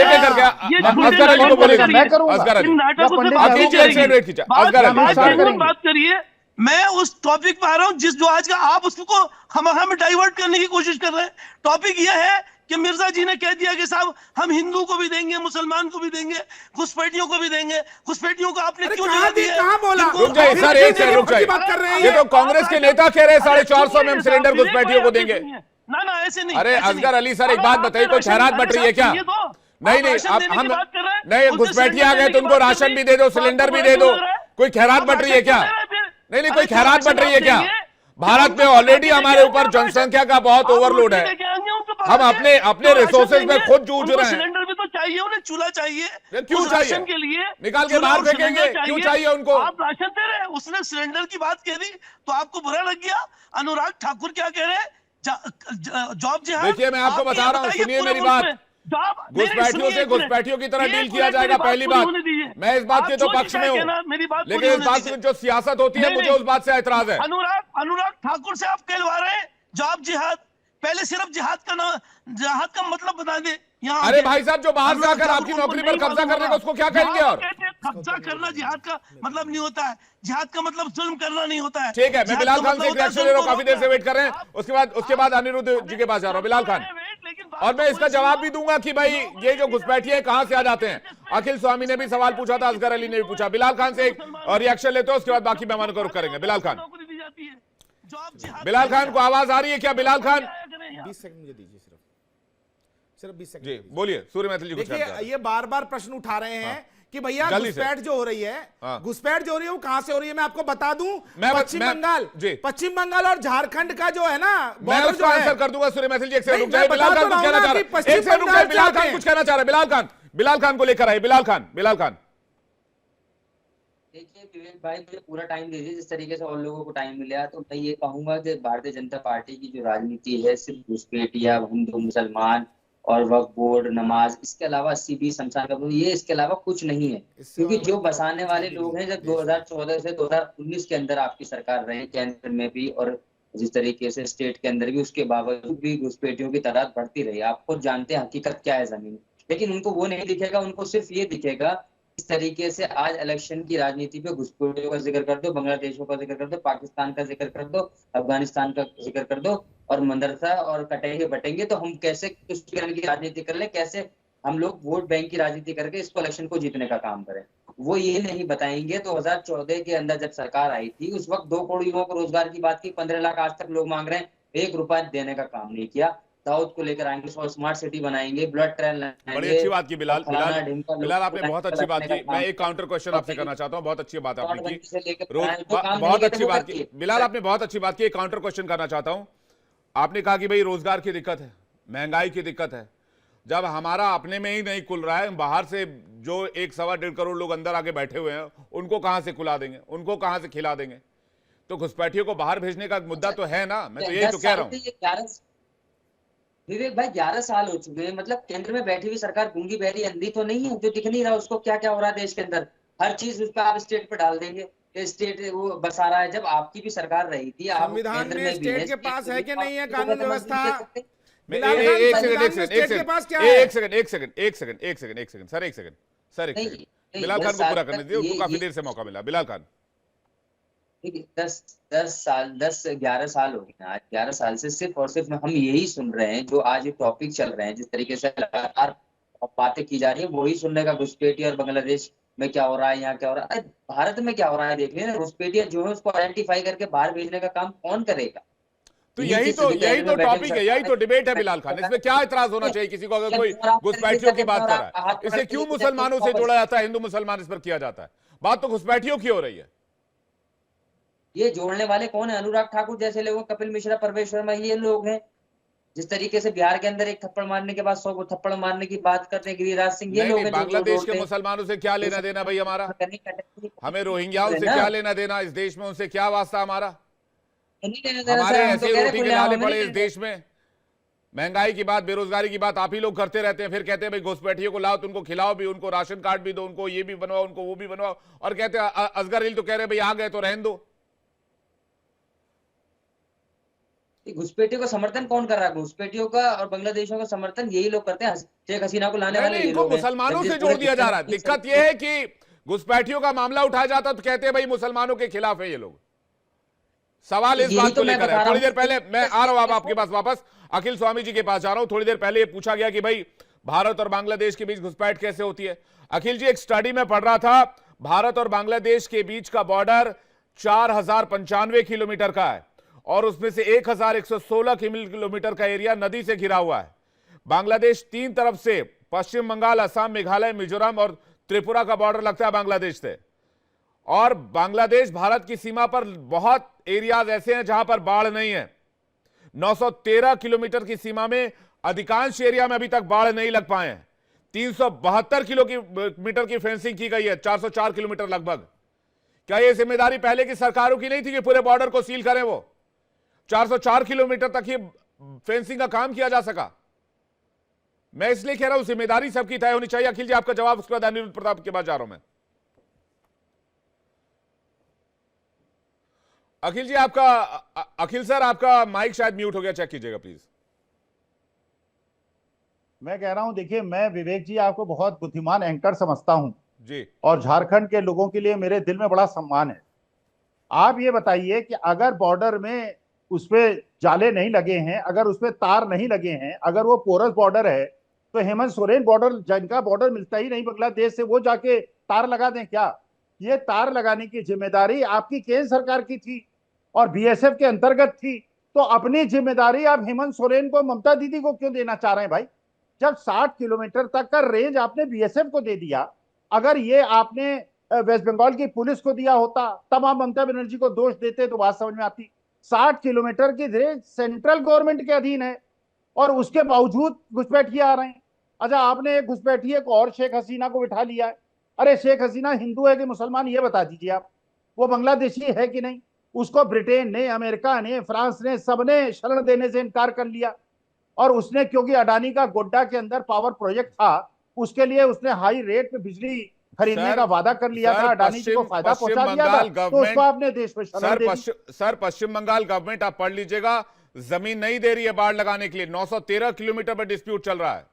एक एक करके। असगर अली को बोलेगा, मैं करूंगा। असगर अली, पंडित अखिल जी एक सेकंड वेट कीजिए। असगर अली, असगर अली, बात करिए। मैं उस टॉपिक पे आ रहा हूँ जिस जो आज का आप उसको हम डाइवर्ट करने की कोशिश कर रहे हैं। टॉपिक यह है कि मिर्जा जी ने कह दिया कि साहब हम हिंदू को भी देंगे, मुसलमान को भी देंगे, घुसपैठियों को भी देंगे। घुसपैठियों को आपने क्यों जगह दी है? कहाँ बोला? रुक जाइए सर, एक सेकंड रुक जाइए। बात कर रहे हैं ये तो कांग्रेस के नेता कह रहे हैं 450 में हम सिलेंडर घुसपैठियों को देंगे। ना ना, ऐसे नहीं। अरे ऐसे नहीं। असगर अली सर, एक अब बात आपने बताइए, कोई राशन- खैरात अरे बट रही है साहब, क्या? सुनिए तो। नहीं आप नहीं, राशन आप देने हम की बात कर रहे हैं। नहीं, उनसे घुसपैठिए आ गए सिलेंडर तो उनको देने की राशन बात भी कर दे दो, रहे हैं। सिलेंडर भी आपको दे दो। लग रहा है? कोई खैरात आप बट रही है राशन क्या? दे रहे हैं फिर? नहीं नहीं, अरे कोई तो खैरात राशन बट रही है आप क्या? देंगे? भारत में ऑलरेडी हमारे ऊपर जनसंख्या का बहुत ओवरलोड है। हम अपने अपने रिसोर्सेज में खुद जूझ रहे हैं। सिलेंडर भी तो चाहिए उन्हें, चूल्हा चाहिए। क्यों उस चाहिए? राशन के लिए निकाल के चूल्हा बाहर और फेंकेंगे, सिलेंडर क्यों चाहिए उनको? आप राशन दे रहे हैं, उसने सिलेंडर की बात कह दी तो आपको बुरा लग गया। अनुराग ठाकुर क्या कह रहे हैं? जॉब जिहाद। देखिए, मैं आपको बता रहा हूं, सुनिए मेरी बात। घुसपैठियों से घुसपैठियों की तरह डील किया जाएगा, पहली बात। मैं इस बात के तो पक्ष में हूँ, लेकिन इस बात की जो सियासत होती है, मुझे उस बात से एतराज है। अनुराग ठाकुर से आप कहलवा रहे हैं जॉब जिहाद। पहले सिर्फ जिहाद का मतलब बता दे। यहाँ अरे भाई साहब, जो बाहर से आकर आपकी नौकरी पर कब्जा करने का, उसको क्या कहेंगे? और कब्जा करना जिहाद का मतलब नहीं होता है। जिहाद का मतलब जुल्म करना नहीं होता है। ठीक है, मैं जिहाद बिलाल का खान से मतलब एक होता है रिएक्शन ले रहा हूँ, जुल्म काफी देर से वेट कर रहे हैं। आप- उसके बाद अनिरुद्ध जी के पास जा रहा हूँ, बिलाल खान। और मैं इसका जवाब भी दूंगा कि भाई ये जो घुसपैठिए कहां से आ जाते हैं। अखिल स्वामी ने भी सवाल पूछा था, असगर अली ने भी पूछा। बिलाल खान से एक रिएक्शन लेते हो, उसके बाद बाकी मेहमानों को रुख करेंगे। बिलाल खान, बिलाल खान को आवाज आ रही है क्या? बिलाल खान 20 सेकंड मुझे दीजिए, सिर्फ 20 सेकंड जी बोलिए। सूर्य मैथिल जी कुछ कहना चाह रहे देखिए, ये बार बार प्रश्न उठा रहे हैं कि भैया जल्दी से। घुसपैठ जो हो रही है, हाँ। घुसपैठ जो हो रही है वो कहां से हो रही है? मैं आपको बता दूं, मैं पश्चिम बंगाल और झारखंड का जो है ना मैं बॉर्डर उसका जो है। आंसर कर दूंगा। सूर्य मैथिल जी एक सेकंड नहीं, रुक जाइए। मैं बिलाल बता खान तो कुछ रहा कहना हूं चाह ना रहे कि हैं, पश्चिम एक सेकंड रुक बंगाल जाइए। बिलाल से खान आते कुछ कहना चाह रहे हैं। बिलाल खान को लेकर आए। बिलाल खान देखिए विवेक भाई, मुझे पूरा टाइम दीजिए। जिस तरीके से और लोगों को टाइम मिला, तो मैं ये कहूंगा कि भारतीय जनता पार्टी की जो राजनीति है, सिर्फ घुसपैठिया, हिंदू मुसलमान और वक्फ बोर्ड, नमाज, इसके अलावा 80 20 शमशान का ये, इसके अलावा कुछ नहीं है। क्योंकि जो बसाने वाले लोग हैं, जब 2014 से 2019 के अंदर आपकी सरकार रहे, केंद्र में भी और जिस तरीके से स्टेट के अंदर भी, उसके बावजूद भी घुसपैठियों की तादाद बढ़ती रही। आप खुद जानते हैं हकीकत क्या है जमीन। लेकिन उनको वो नहीं दिखेगा, उनको सिर्फ ये दिखेगा इस तरीके से आज इलेक्शन की राजनीति पे घुसपैठियों का जिक्र कर दो, बांग्लादेशों का जिक्र कर दो, पाकिस्तान का जिक्र कर दो, अफगानिस्तान का जिक्र कर दो, और मदरसा और कटेंगे बटेंगे तो हम कैसे तुष्टीकरण की राजनीति कर ले, कैसे हम लोग वोट बैंक की राजनीति करके इसको इलेक्शन को जीतने का काम करें। वो ये नहीं बताएंगे। 2014 के अंदर जब सरकार आई थी, उस वक्त 2 करोड़ युवाओं को रोजगार की बात की, 15 लाख आज तक लोग मांग रहे हैं, 1 रुपया देने का काम नहीं किया। दाऊद को लेकर आएंगे, स्मार्ट सिटी बनाएंगे, बुलेट ट्रेन लाएंगे। बड़ी अच्छी बात की बिलाल। फलाना ढिमका लोग बिलाल आपने बहुत अच्छी बात रखने की। का मैं काम एक काउंटर क्वेश्चन आपसे करना चाहता हूँ। बहुत अच्छी बात आपने नोटबंदी की। से लेकर रोज जो काम नहीं बहुत किए थे अच्छी वो बात कर की दिए। बिलाल, आपने बहुत अच्छी बात की। एक काउंटर क्वेश्चन करना चाहता हूँ। आपने कहा कि भाई रोजगार की दिक्कत है, महंगाई की दिक्कत है। जब हमारा अपने में ही नहीं खुल रहा है, बाहर से जो 1-1.25 करोड़ लोग अंदर आके बैठे हुए हैं, उनको कहां से खुला देंगे, उनको कहां से खिला देंगे? तो घुसपैठियों को बाहर भेजने का मुद्दा तो है ना। मैं तो यही तो कह रहा हूं। विवेक भाई 11 साल हो चुके हैं, मतलब केंद्र में बैठी हुई सरकार गूंगी बहरी अंधी तो नहीं है जो दिख नहीं रहा उसको क्या क्या हो रहा है देश के अंदर। हर चीज उस पर आप स्टेट पे डाल देंगे, स्टेट वो बसा रहा है। जब आपकी भी सरकार रही थी, आप संविधान केंद्र में में भी स्टेट के पास है कि नहीं है कानून व्यवस्था? मैं बिलाल खान, एक संविधान में सेकंड स्टेट के पास क्या है? एक सेकंड सर, एक सेकंड बिलाल खान को पूरा करने दीजिए, उनको काफी देर से मौका मिला। बिलाल खान, ठीक है, 10-11 साल हो गए आज। 11 साल से सिर्फ और सिर्फ हम यही सुन रहे हैं जो आज ये टॉपिक चल रहे हैं, जिस तरीके से लगातार बातें की जा रही है वही सुनने का। घुसपैठिया और बांग्लादेश में क्या हो रहा है, यहाँ क्या हो रहा है, भारत में क्या हो रहा है देख लेना। घुसपैठिया जो है उसको आइडेंटिफाई करके बाहर भेजने का काम कौन करेगा? तो यही तो टॉपिक है, यही तो डिबेट है बिलाल खान। इसमें क्या इतराज होना चाहिए किसी को अगर कोई घुसपैठियों की बात कर रहा है? इसे क्यों मुसलमानों से जोड़ा जाता है, हिंदू मुसलमान इस पर किया जाता है? बात तो घुसपैठियों की हो रही है। ये जोड़ने वाले कौन है? अनुराग ठाकुर जैसे लोग, कपिल मिश्रा, परवेश वर्मा, ये लोग हैं। जिस तरीके से बिहार के अंदर एक थप्पड़ मारने के बाद 100 को थप्पड़ मारने की बात करते हैं गिरिराज सिंह, ये लोग हैं। बांग्लादेश के मुसलमानों से क्या लेना देना भाई हमारा? हमें रोहिंग्याओं से क्या लेना देना? इस देश में उनसे क्या वास्ता हमारा? हमारे ऐसे रोटी के लाले पड़े इस देश में। महंगाई की बात, बेरोजगारी की बात आप ही लोग करते रहते हैं, फिर कहते हैं भाई घुसपैठियों को लाओ तो उनको खिलाओ भी, उनको राशन कार्ड भी दो, उनको ये भी बनवाओ, उनको वो भी बनवाओ, और कहते हैं असगर हिल तो कह रहे भाई आ गए तो रहने दो। घुसपैठियों का समर्थन कौन कर रहा है? घुसपैठियों का और बांग्लादेशियों का समर्थन यही लोग करते हैं। शेख हसीना को लाने वाले ये लोग हैं। मुसलमानों से जोड़ दिया जा रहा है। दिक्कत यह है कि घुसपैठियों का मामला उठाया जाता तो कहते हैं भाई मुसलमानों के खिलाफ है ये लोग। सवाल इस बात को लेकर है। थोड़ी देर पहले मैं आ रहा हूं आपके पास वापस, अखिल स्वामी जी के पास जा रहा हूं। थोड़ी देर पहले ये पूछा गया कि भाई भारत और बांग्लादेश के बीच घुसपैठ कैसे होती है। अखिल जी, एक स्टडी में पढ़ रहा था, भारत और बांग्लादेश के बीच का बॉर्डर 4095 किलोमीटर का है और उसमें से 1116 किलोमीटर का एरिया नदी से घिरा हुआ है। बांग्लादेश 3 तरफ से, पश्चिम बंगाल, असम, मेघालय, मिजोरम और त्रिपुरा का बॉर्डर लगता है बांग्लादेश से। और बांग्लादेश भारत की सीमा पर बहुत एरियाज ऐसे हैं जहां पर बाढ़ नहीं है। 913 किलोमीटर की सीमा में अधिकांश एरिया में अभी तक बाढ़ नहीं लग पाए हैं। 372 किलोमीटर की फेंसिंग की गई है, 404 किलोमीटर लगभग। क्या यह जिम्मेदारी पहले की सरकारों की नहीं थी कि पूरे बॉर्डर को सील करें? वो 404 किलोमीटर तक ही फेंसिंग का काम किया जा सका। मैं इसलिए कह रहा हूं जिम्मेदारी सबकी तय होनी चाहिए। अखिल जी, आपका जवाब, उसके बाद अनिरुद्ध प्रताप के पास जा रहा हूं मैं। अखिल जी, अखिल सर, आपका माइक शायद म्यूट हो गया, चेक कीजिएगा प्लीज। मैं कह रहा हूं, देखिए, मैं विवेक जी आपको बहुत बुद्धिमान एंकर समझता हूं जी, और झारखंड के लोगों के लिए मेरे दिल में बड़ा सम्मान है। आप ये बताइए कि अगर बॉर्डर में उस पे जाले नहीं लगे हैं, अगर उस पे तार नहीं लगे हैं, अगर वो पोरस बॉर्डर है, तो हेमंत सोरेन बॉर्डर, जिनका बॉर्डर मिलता ही नहीं बांग्लादेश से, वो जाके तार लगा दें क्या? ये तार लगाने की जिम्मेदारी आपकी केंद्र सरकार की थी और बीएसएफ के अंतर्गत थी। तो अपनी जिम्मेदारी आप हेमंत सोरेन को, ममता दीदी को क्यों देना चाह रहे हैं भाई? जब 60 किलोमीटर तक का रेंज आपने बीएसएफ को दे दिया, अगर ये आपने वेस्ट बंगाल की पुलिस को दिया होता तब आप ममता बनर्जी को दोष देते तो बात समझ में आती। 60 किलोमीटर की रेंज सेंट्रल गवर्नमेंट के अधीन है और उसके बावजूद घुसपैठिए आ रहे हैं। अच्छा, आपने एक घुसपैठिए को और शेख हसीना को बिठा लिया है। अरे शेख हसीना हिंदू है कि मुसलमान, ये बता दीजिए आप। वो बांग्लादेशी है कि नहीं? उसको ब्रिटेन ने, अमेरिका ने, फ्रांस ने, सबने शरण देने से इनकार कर लिया। और उसने, क्योंकि अडानी का गोड्डा के अंदर पावर प्रोजेक्ट था, उसके लिए उसने हाई रेट पे बिजली खरीदने का वादा कर लिया था, अडानी जी को फायदा पहुंचा दिया था, तो उसको आपने देश में शरण दे दी। सर, पश्चिम बंगाल गवर्नमेंट, आप पढ़ लीजिएगा, जमीन नहीं दे रही है बाढ़ लगाने के लिए। 913 किलोमीटर पर डिस्प्यूट चल रहा है।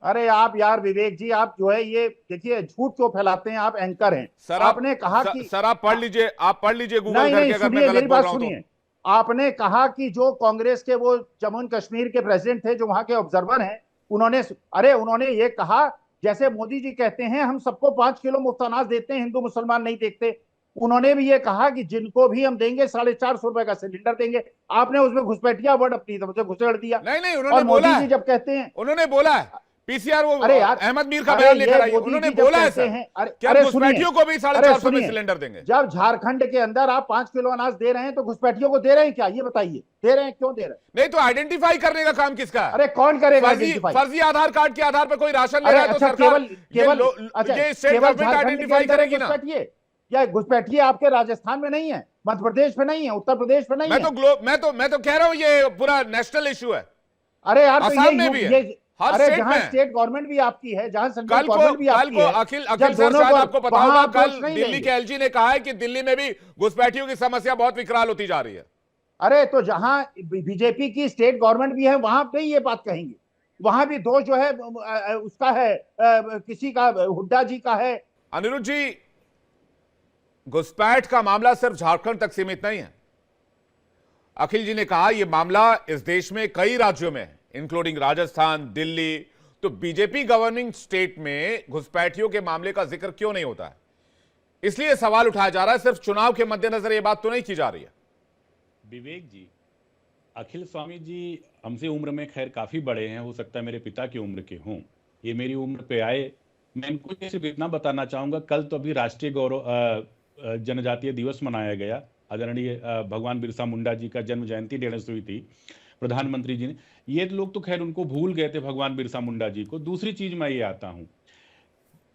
अरे आप यार विवेक जी, आप जो है ये देखिए झूठ क्यों फैलाते हैं? आप एंकर हैं। सर, आपने कहा कि सर, आप पढ़ लीजिए, गूगल नहीं, करके, अगर मैं गलत बोल रहा हूं तो। आपने कहा कि जो कांग्रेस के वो जम्मू कश्मीर के प्रेसिडेंट थे, जो वहां के ऑब्जर्वर हैं, उन्होंने ये कहा, जैसे मोदी जी कहते हैं हम सबको 5 किलो मुफ्त अनाज देते हैं, हिंदू मुसलमान नहीं देखते। उन्होंने भी ये कहा कि जिनको भी हम देंगे 450 रुपए का सिलेंडर देंगे। आपने उसमें घुसपैठिया वर्ड अपनी तरफ से घुसेड़ दिया। नहीं नहीं, और उन्होंने बोला मोदी जी है, जब कहते हैं, उन्होंने बोला है पीसीआर, वो अरे यार, अहमद मीर का अरे बयान ये लेकर आई, मोदी उन्होंने जी जब बोला है कहते सर हैं, कि हम अरे घुसपैठियों को भी अरे 450 रुपए सुनिए, सिलेंडर देंगे। जब झारखंड के अंदर आप 5 किलो अनाज दे रहे हैं तो घुसपैठियों को दे रहे हैं क्या? ये बताइए, दे रहे हैं, क्यों दे रहे हैं? नहीं तो आइडेंटिफाई करने का काम किसका है? अरे कौन करेगा फर्जी आइडेंटिफाई? फर्जी आधार कार्ड के आधार पर कोई राशन ले अरे रहा है तो अच्छा, सरकार अच्छा, ये स्टेट केवल गवर्नमेंट झारखंड के आइडेंटिफाई अंदर करेगी ना। घुसपैठिए या घुसपैठिए आपके राजस्थान में नहीं है, मध्य प्रदेश में नहीं है, उत्तर प्रदेश में नहीं है। मैं तो कह रहा हूं ये पूरा नेशनल इशू है। अरे यार, तो असम में भी है, हर अरे स्टेट जहां में है। स्टेट गवर्नमेंट भी आपकी है, जहां सेंट्रल कल गवर्नमेंट भी को आपकी है, अखिल जब सर दोनों शायद को आपको पता वहां होगा, आप कल दोष नहीं दिल्ली लेंगे। के एलजी ने कहा है कि दिल्ली में भी घुसपैठियों की समस्या बहुत विकराल होती जा रही है। अरे तो जहां बीजेपी की स्टेट गवर्नमेंट भी है वहां पे ये बात कहेंगे, वहां भी दोष जो है उसका है, किसी का, हुड्डा जी का है। अनिरुद्ध जी, घुसपैठ का मामला सिर्फ झारखंड तक सीमित नहीं है। अखिल जी ने कहा यह मामला इस देश में कई राज्यों में है, इंक्लूडिंग राजस्थान, दिल्ली। तो बीजेपी गवर्निंग स्टेट में घुसपैठियों के मामले का जिक्र क्यों नहीं होता है? इसलिए सवाल उठाया जा रहा है, सिर्फ चुनाव के मद्देनजर यह बात तो नहीं की जा रही है। विवेक जी, अखिल स्वामी जी हमसे उम्र में खैर काफी बड़े हैं, हो सकता है मेरे पिता की उम्र के हों, ये मेरी उम्र पे आए। मैं इनको सिर्फ इतना बताना चाहूंगा, कल तो अभी राष्ट्रीय गौरव जनजातीय दिवस मनाया गया, आदरणीय भगवान बिरसा मुंडा जी का जन्म जयंती 150 हुई थी, प्रधानमंत्री जी ने, ये लोग तो खैर उनको भूल गए थे भगवान बिरसा मुंडा जी को। दूसरी चीज मैं ये आता हूं,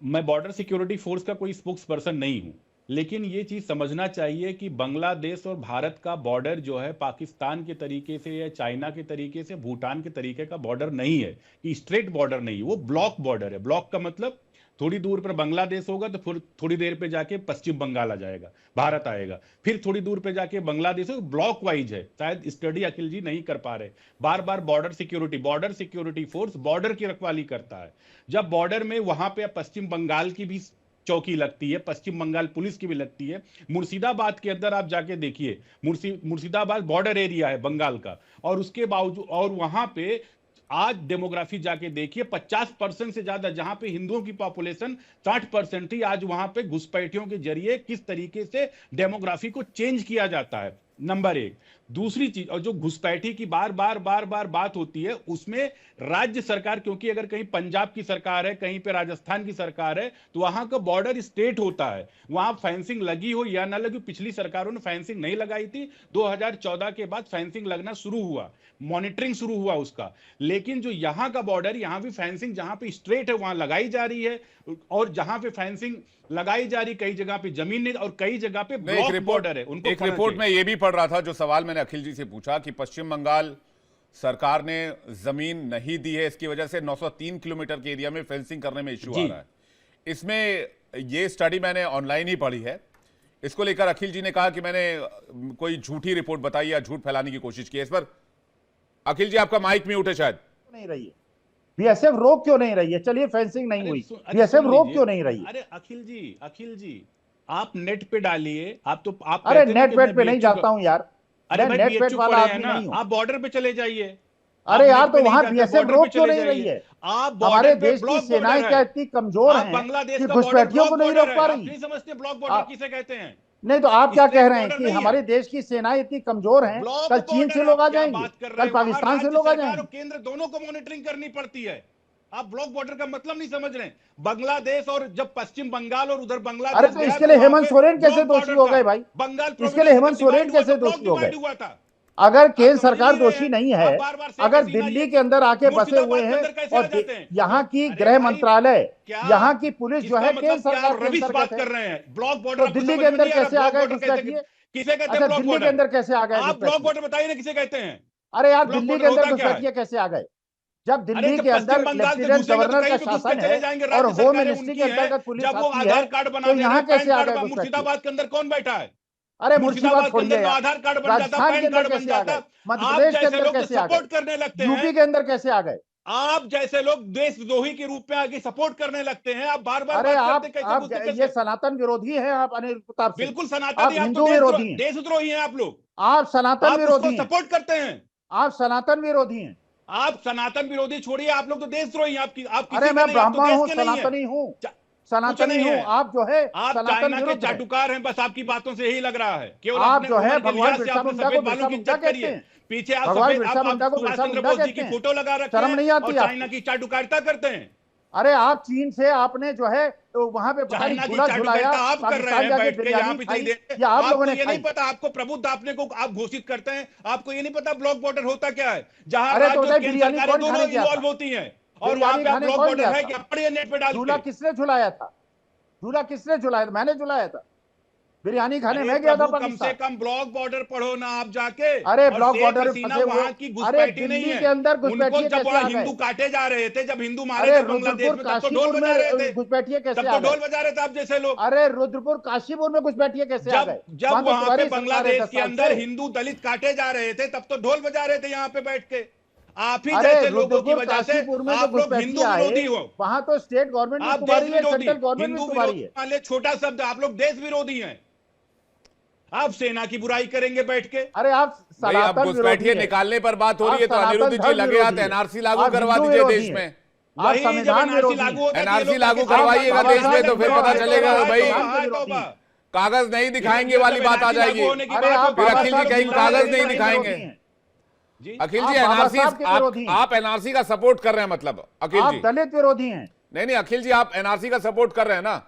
मैं बॉर्डर सिक्योरिटी फोर्स का कोई स्पोक्स पर्सन नहीं हूं, लेकिन ये चीज समझना चाहिए कि बांग्लादेश और भारत का बॉर्डर जो है पाकिस्तान के तरीके से या चाइना के तरीके से, भूटान के तरीके का बॉर्डर नहीं है, कि स्ट्रेट बॉर्डर नहीं है, वो ब्लॉक बॉर्डर है। ब्लॉक का मतलब थोड़ी दूर पर बांग्लादेश होगा तो फिर थोड़ी देर पे जाके पश्चिम बंगाल आ जाएगा, भारत आएगा, फिर थोड़ी दूर पे जाके बांग्लादेश, ब्लॉक वाइज है। शायद स्टडी अखिल जी नहीं कर पा रहे। बार बार बॉर्डर सिक्योरिटी फोर्स बॉर्डर की रखवाली करता है। जब बॉर्डर में वहां पे पश्चिम बंगाल की भी चौकी लगती है, पश्चिम बंगाल पुलिस की भी लगती है। मुर्शिदाबाद के अंदर आप जाके देखिए, मुर्शिदाबाद बॉर्डर एरिया है बंगाल का, और उसके बावजूद, और वहां पे आज डेमोग्राफी जाके देखिए, 50% से ज्यादा, जहां पे हिंदुओं की पॉपुलेशन 60% थी, आज वहां पे घुसपैठियों के जरिए किस तरीके से डेमोग्राफी को चेंज किया जाता है, नंबर एक। दूसरी चीज, और जो घुसपैठी की बार बार बात होती है, उसमें राज्य सरकार, क्योंकि अगर कहीं पंजाब की सरकार है, कहीं पे राजस्थान की सरकार है, तो वहां का बॉर्डर स्टेट होता है, वहां फेंसिंग लगी हो या ना लगी। पिछली सरकारों ने फेंसिंग नहीं लगाई थी, 2014 के बाद फेंसिंग लगना शुरू हुआ, मॉनिटरिंग शुरू हुआ उसका। लेकिन जो यहां का बॉर्डर, यहां भी फेंसिंग जहां पे स्ट्रेट है वहां लगाई जा रही है, और जहां पे फेंसिंग लगाई जा रही, कई जगह पे जमीन नहीं, और कई जगह पे ब्लॉक बॉर्डर है। उनको एक रिपोर्ट में यह भी पढ़ रहा था, जो सवाल मैंने अखिल जी से पूछा, कि पश्चिम बंगाल सरकार ने जमीन नहीं दी है, इसकी वजह से 903 किलोमीटर के एरिया में फेंसिंग करने में इश्यू आ रहा है। इसमें ये स्टडी मैंने ऑनलाइन ही पढ़ी है। इसको लेकर अखिल जी ने कहा कि मैंने कोई झूठी रिपोर्ट बताई या झूठ फैलाने की कोशिश की है। इस पर अखिल जी आपका माइक म्यूट है शायद। नहीं रही है बीएसएफ, रोक क्यों नहीं रही है? चलिए फेंसिंग नहीं हुई, बीएसएफ रोक क्यों नहीं रही? अरे अखिल जी आप नेट पे डालिए, आप तो आप अरे नेट वेट पे नहीं जाता हूं यार, अरे मैं नेट वेट वाला आदमी नहीं हूं। आप बॉर्डर पे चले जाइए। अरे यार, तो वहां बीएसएफ रोक क्यों नहीं रही है? आप हमारे देश की सेनाएं क्या इतनी कमजोर हैं कि घुसपैठियों को नहीं रोक पा रही? नहीं समझते ब्लॉक बॉर्डर किसे कहते हैं? नहीं तो आप क्या कह रहे हैं कि हमारे देश की सेनाएं इतनी कमजोर हैं, कल चीन से लोग आ जाएंगे, कल पाकिस्तान से लोग आ जाएंगे, केंद्र दोनों को मॉनिटरिंग करनी पड़ती है। आप ब्लॉक बॉर्डर का मतलब नहीं समझ रहे। बांग्लादेश और जब पश्चिम बंगाल और उधर बांग्लादेश, अरे तो इसके लिए हेमंत सोरेन कैसे दोषी हो गए भाई? बंगाल इसके लिए हेमंत सोरेन कैसे दोषी हो गए? अगर केंद्र सरकार दोषी नहीं है, अगर दिल्ली के अंदर आके बसे हुए हैं और यहाँ की गृह मंत्रालय, यहाँ की पुलिस जो है केंद्र सरकार कर रहे हैं, ब्लॉक बॉर्डर तो दिल्ली के अंदर कैसे आ गए घुसपैठिए? किसे कहते अच्छा, हैं? दिल्ली के अंदर कैसे आ गए? आप ब्लॉक बॉर्डर बताइए ना, किसे कहते हैं? अरे यार, दिल्ली के अंदर घुसपैठिए कैसे आ गए? जब दिल्ली के अंदर लेफ्टिनेंट गवर्नर का शासन है और होम मिनिस्ट्री के अंतर्गत पुलिस आती है, तो यहाँ कैसे आ गए? मुर्शिदाबाद के अंदर कौन बैठा है? अरे मुर्शिदाबाद छोड़िए यार, आधार कार्ड बन जाता, राजस्थान के पैन अंदर कार्ड बन कैसे आ जाता, गए? मध्य प्रदेश के अंदर कैसे आ सपोर्ट गए? करने लगते हैं। यूपी के अंदर कैसे आ गए? आप जैसे लोग देशद्रोही के रूप में आगे सपोर्ट करने लगते हैं। आप बार बार अरे आप ये सनातन विरोधी हैं आप, अनिल प्रताप सिंह। बिल्कुल सनातन, हिंदू विरोधी हैं, देशद्रोही हैं आप लोग। आप सनातन विरोधी हैं, सपोर्ट करते हैं, आप सनातन विरोधी हैं। आप सनातन विरोधी छोड़िए, आप लोग तो देशद्रोही हैं। आपकी अरे मैं ब्राह्मण हूँ, सनातनी हूँ। सनातनी नहीं हूँ, है। आप जो है आप सनातन चाइना के विरुद्ध है। चाटुकार हैं, बस आपकी बातों से यही लग रहा है। केवल आप अपने जो है उम्र के भगवान लिहाज से बिरसा आपने मुंडा को सफेद बिरसा बालों की मुंडा इज्जत कहते करिए। हैं। पीछे आप भगवान सफेद बिरसा आप मुंडा को सुभाष बिरसा चंद्र मुंडा बोस जी कहते की हैं। फोटो लगा रखे शर्म हैं नहीं आती और चाइना आपको? की चाटुकारिता करते हैं। अरे आप चीन से आपने जो है तो वहां पे पता नहीं चाइना की झूला झुलाया, चाटुकारिता आप कर रहे पाकिस्तान हैं जाके बैठ के यहाँ बिरयानी पे इतनी खाई, देर। या आप लोगों आपको ने ये नहीं खाई? पता, आपको प्रबुद्ध आपने को आप घोषित करते हैं, आपको ये नहीं पता ब्लॉक बॉर्डर होता क्या है, जहां अरे तो राज्य और उधर केंद्र बिरयानी सरकारें कौन दोनों खाने गया था? इन्वॉल्व होती हैं। और वहां बिरयानी पे आप खाने ब्लॉक कौन बॉर्डर गया है था? क्या? पढ़िए नेट पे डाल झूला के। किसने झुलाया था? झूला किसने झुलाया था? मैंने झुलाया था। बिरयानी खाने अरे मैं गया था प्रभु, कम से पाकिस्तान। कम ब्लॉक बॉर्डर पढ़ो ना आप जाके। अरे और ब्लॉक शेख बॉर्डर में हसीना फंसे हुए, वहां की अरे घुसपैठी नहीं दिल्ली है। के अंदर उनको घुसपैठिए जब कैसे वहां आ हिंदू गए? काटे जा रहे थे, जब हिंदू मारे अरे थे बांग्लादेश रुद्रपुर में, तब तो ढोल काशीपुर बजा रहे थे। में घुसपैठिए कैसे तब आ तो ढोल गए? बजा रहे थे आप जैसे लोग। अरे रुद्रपुर काशीपुर में घुसपैठिए कैसे आ जब गए? जब वहां तो वहां पे तुम्हारी सरकार है बांग्लादेश 10 के साल अंदर से। हिंदू दलित काटे जा रहे थे, तब तो ढोल बजा रहे थे यहाँ पे बैठ के। आप ही अरे जैसे लोगों की रुद्रपुर वजह से काशीपुर में जो आप लोग हिंदू घुसपैठिए आए, विरोधी हो। वहां तो स्टेट गवर्नमेंट भी आप देश तुम्हारी है, विरोधी, सेंट्रल गवर्नमेंट भी हिंदू तुम्हारी विरोधी है। मान ले छोटा शब्द, आप लोग देश विरोधी हैं। आप सेना की बुराई करेंगे बैठ के। अरे आप भाई अब सनातन विरोधी घुसपैठिए है। निकालने पर बात हो रही है आप तो सनातन अनिरुद्ध जी धर्म लगे हाथ विरोधी है। एनआरसी लागू आप करवा हिंदू दीजिए विरोधी देश हैं। में। आप वही जब संविधान एनआरसी विरोधी लागू हैं। होता है तो ये एनआरसी लोग लागू पाकिस्तान करवाइएगा बाबा देश में साहब तो फिर भीमराव पता अम्बेडकर चलेगा और भाई संविधान के विरोधी हैं। कागज नहीं दिखाएंगे वाली बात आ जाएगी। अरे आप फिर बाबा अखिल जी साहब कहीं भीमराव कागज नहीं अम्बेडकर के दिखाएंगे। विरोधी हैं। जी अखिल आप जी बाबा एनआरसी साहब के विरोधी हैं। आप एनआरसी का सपोर्ट कर रहे हैं, मतलब अखिल आप जी दलित विरोधी हैं। नहीं अखिल जी आप एनआरसी का सपोर्ट कर रहे हैं ना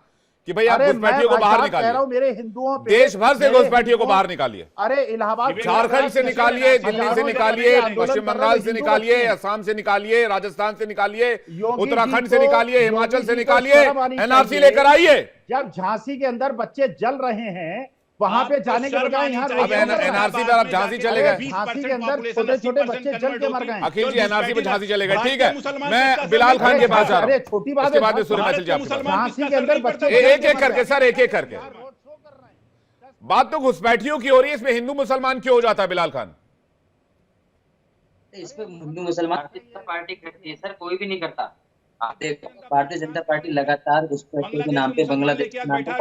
कि भाई आप अरे मैं घुसपैठियों को भाई बाहर साहब कह रहा हूं, निकालिए, मेरे हिंदुओं पे, देश भर से मेरे घुसपैठियों को हिंदुओं- बाहर निकालिए। अरे इलाहाबाद, झारखंड से निकालिए, दिल्ली से निकालिए, पश्चिम बंगाल से निकालिए, हिंदू असम से निकालिए, राजस्थान से निकालिए, योगी उत्तराखंड जी से को- निकालिए, योगी हिमाचल जी से को निकालिए, शर्म आनी एनआरसी चाहिए। लेकर आइए। जब झांसी के अंदर बच्चे जल रहे हैं, वहां पे आपको जाने के शर्म बजाय आनी यहाँ चाहिए। अब रोड पर एनआरसी पर आप झांसी चले गए। झांसी के अंदर छोटे-छोटे बच्चे जल के मर गए। अखिल जी एनआरसी पे झांसी चले गए, ठीक है। मुसलमान मैं किसका बिलाल खान के सर्वे पास आ अरे रहा हूं, छोटी बात उसके है, बाद में सूर्य भारत मैथिल जी के आपके पास। मुसलमान झांसी किसका के अंदर सर्वे बच्चे करते हैं? एक एक करके सर, एक एक करके बात तो घुसपैठियों की हो रही है, इसमें हिंदू मुसलमान क्यों हो जाता है बिलाल खान? इस पे हिंदू मुसलमान पार्टी करती है सर, कोई भी नहीं करता। आप देखो भारतीय जनता पार्टी लगातार घुसपैठियों के नाम पे, बांग्लादेश के नाम पे,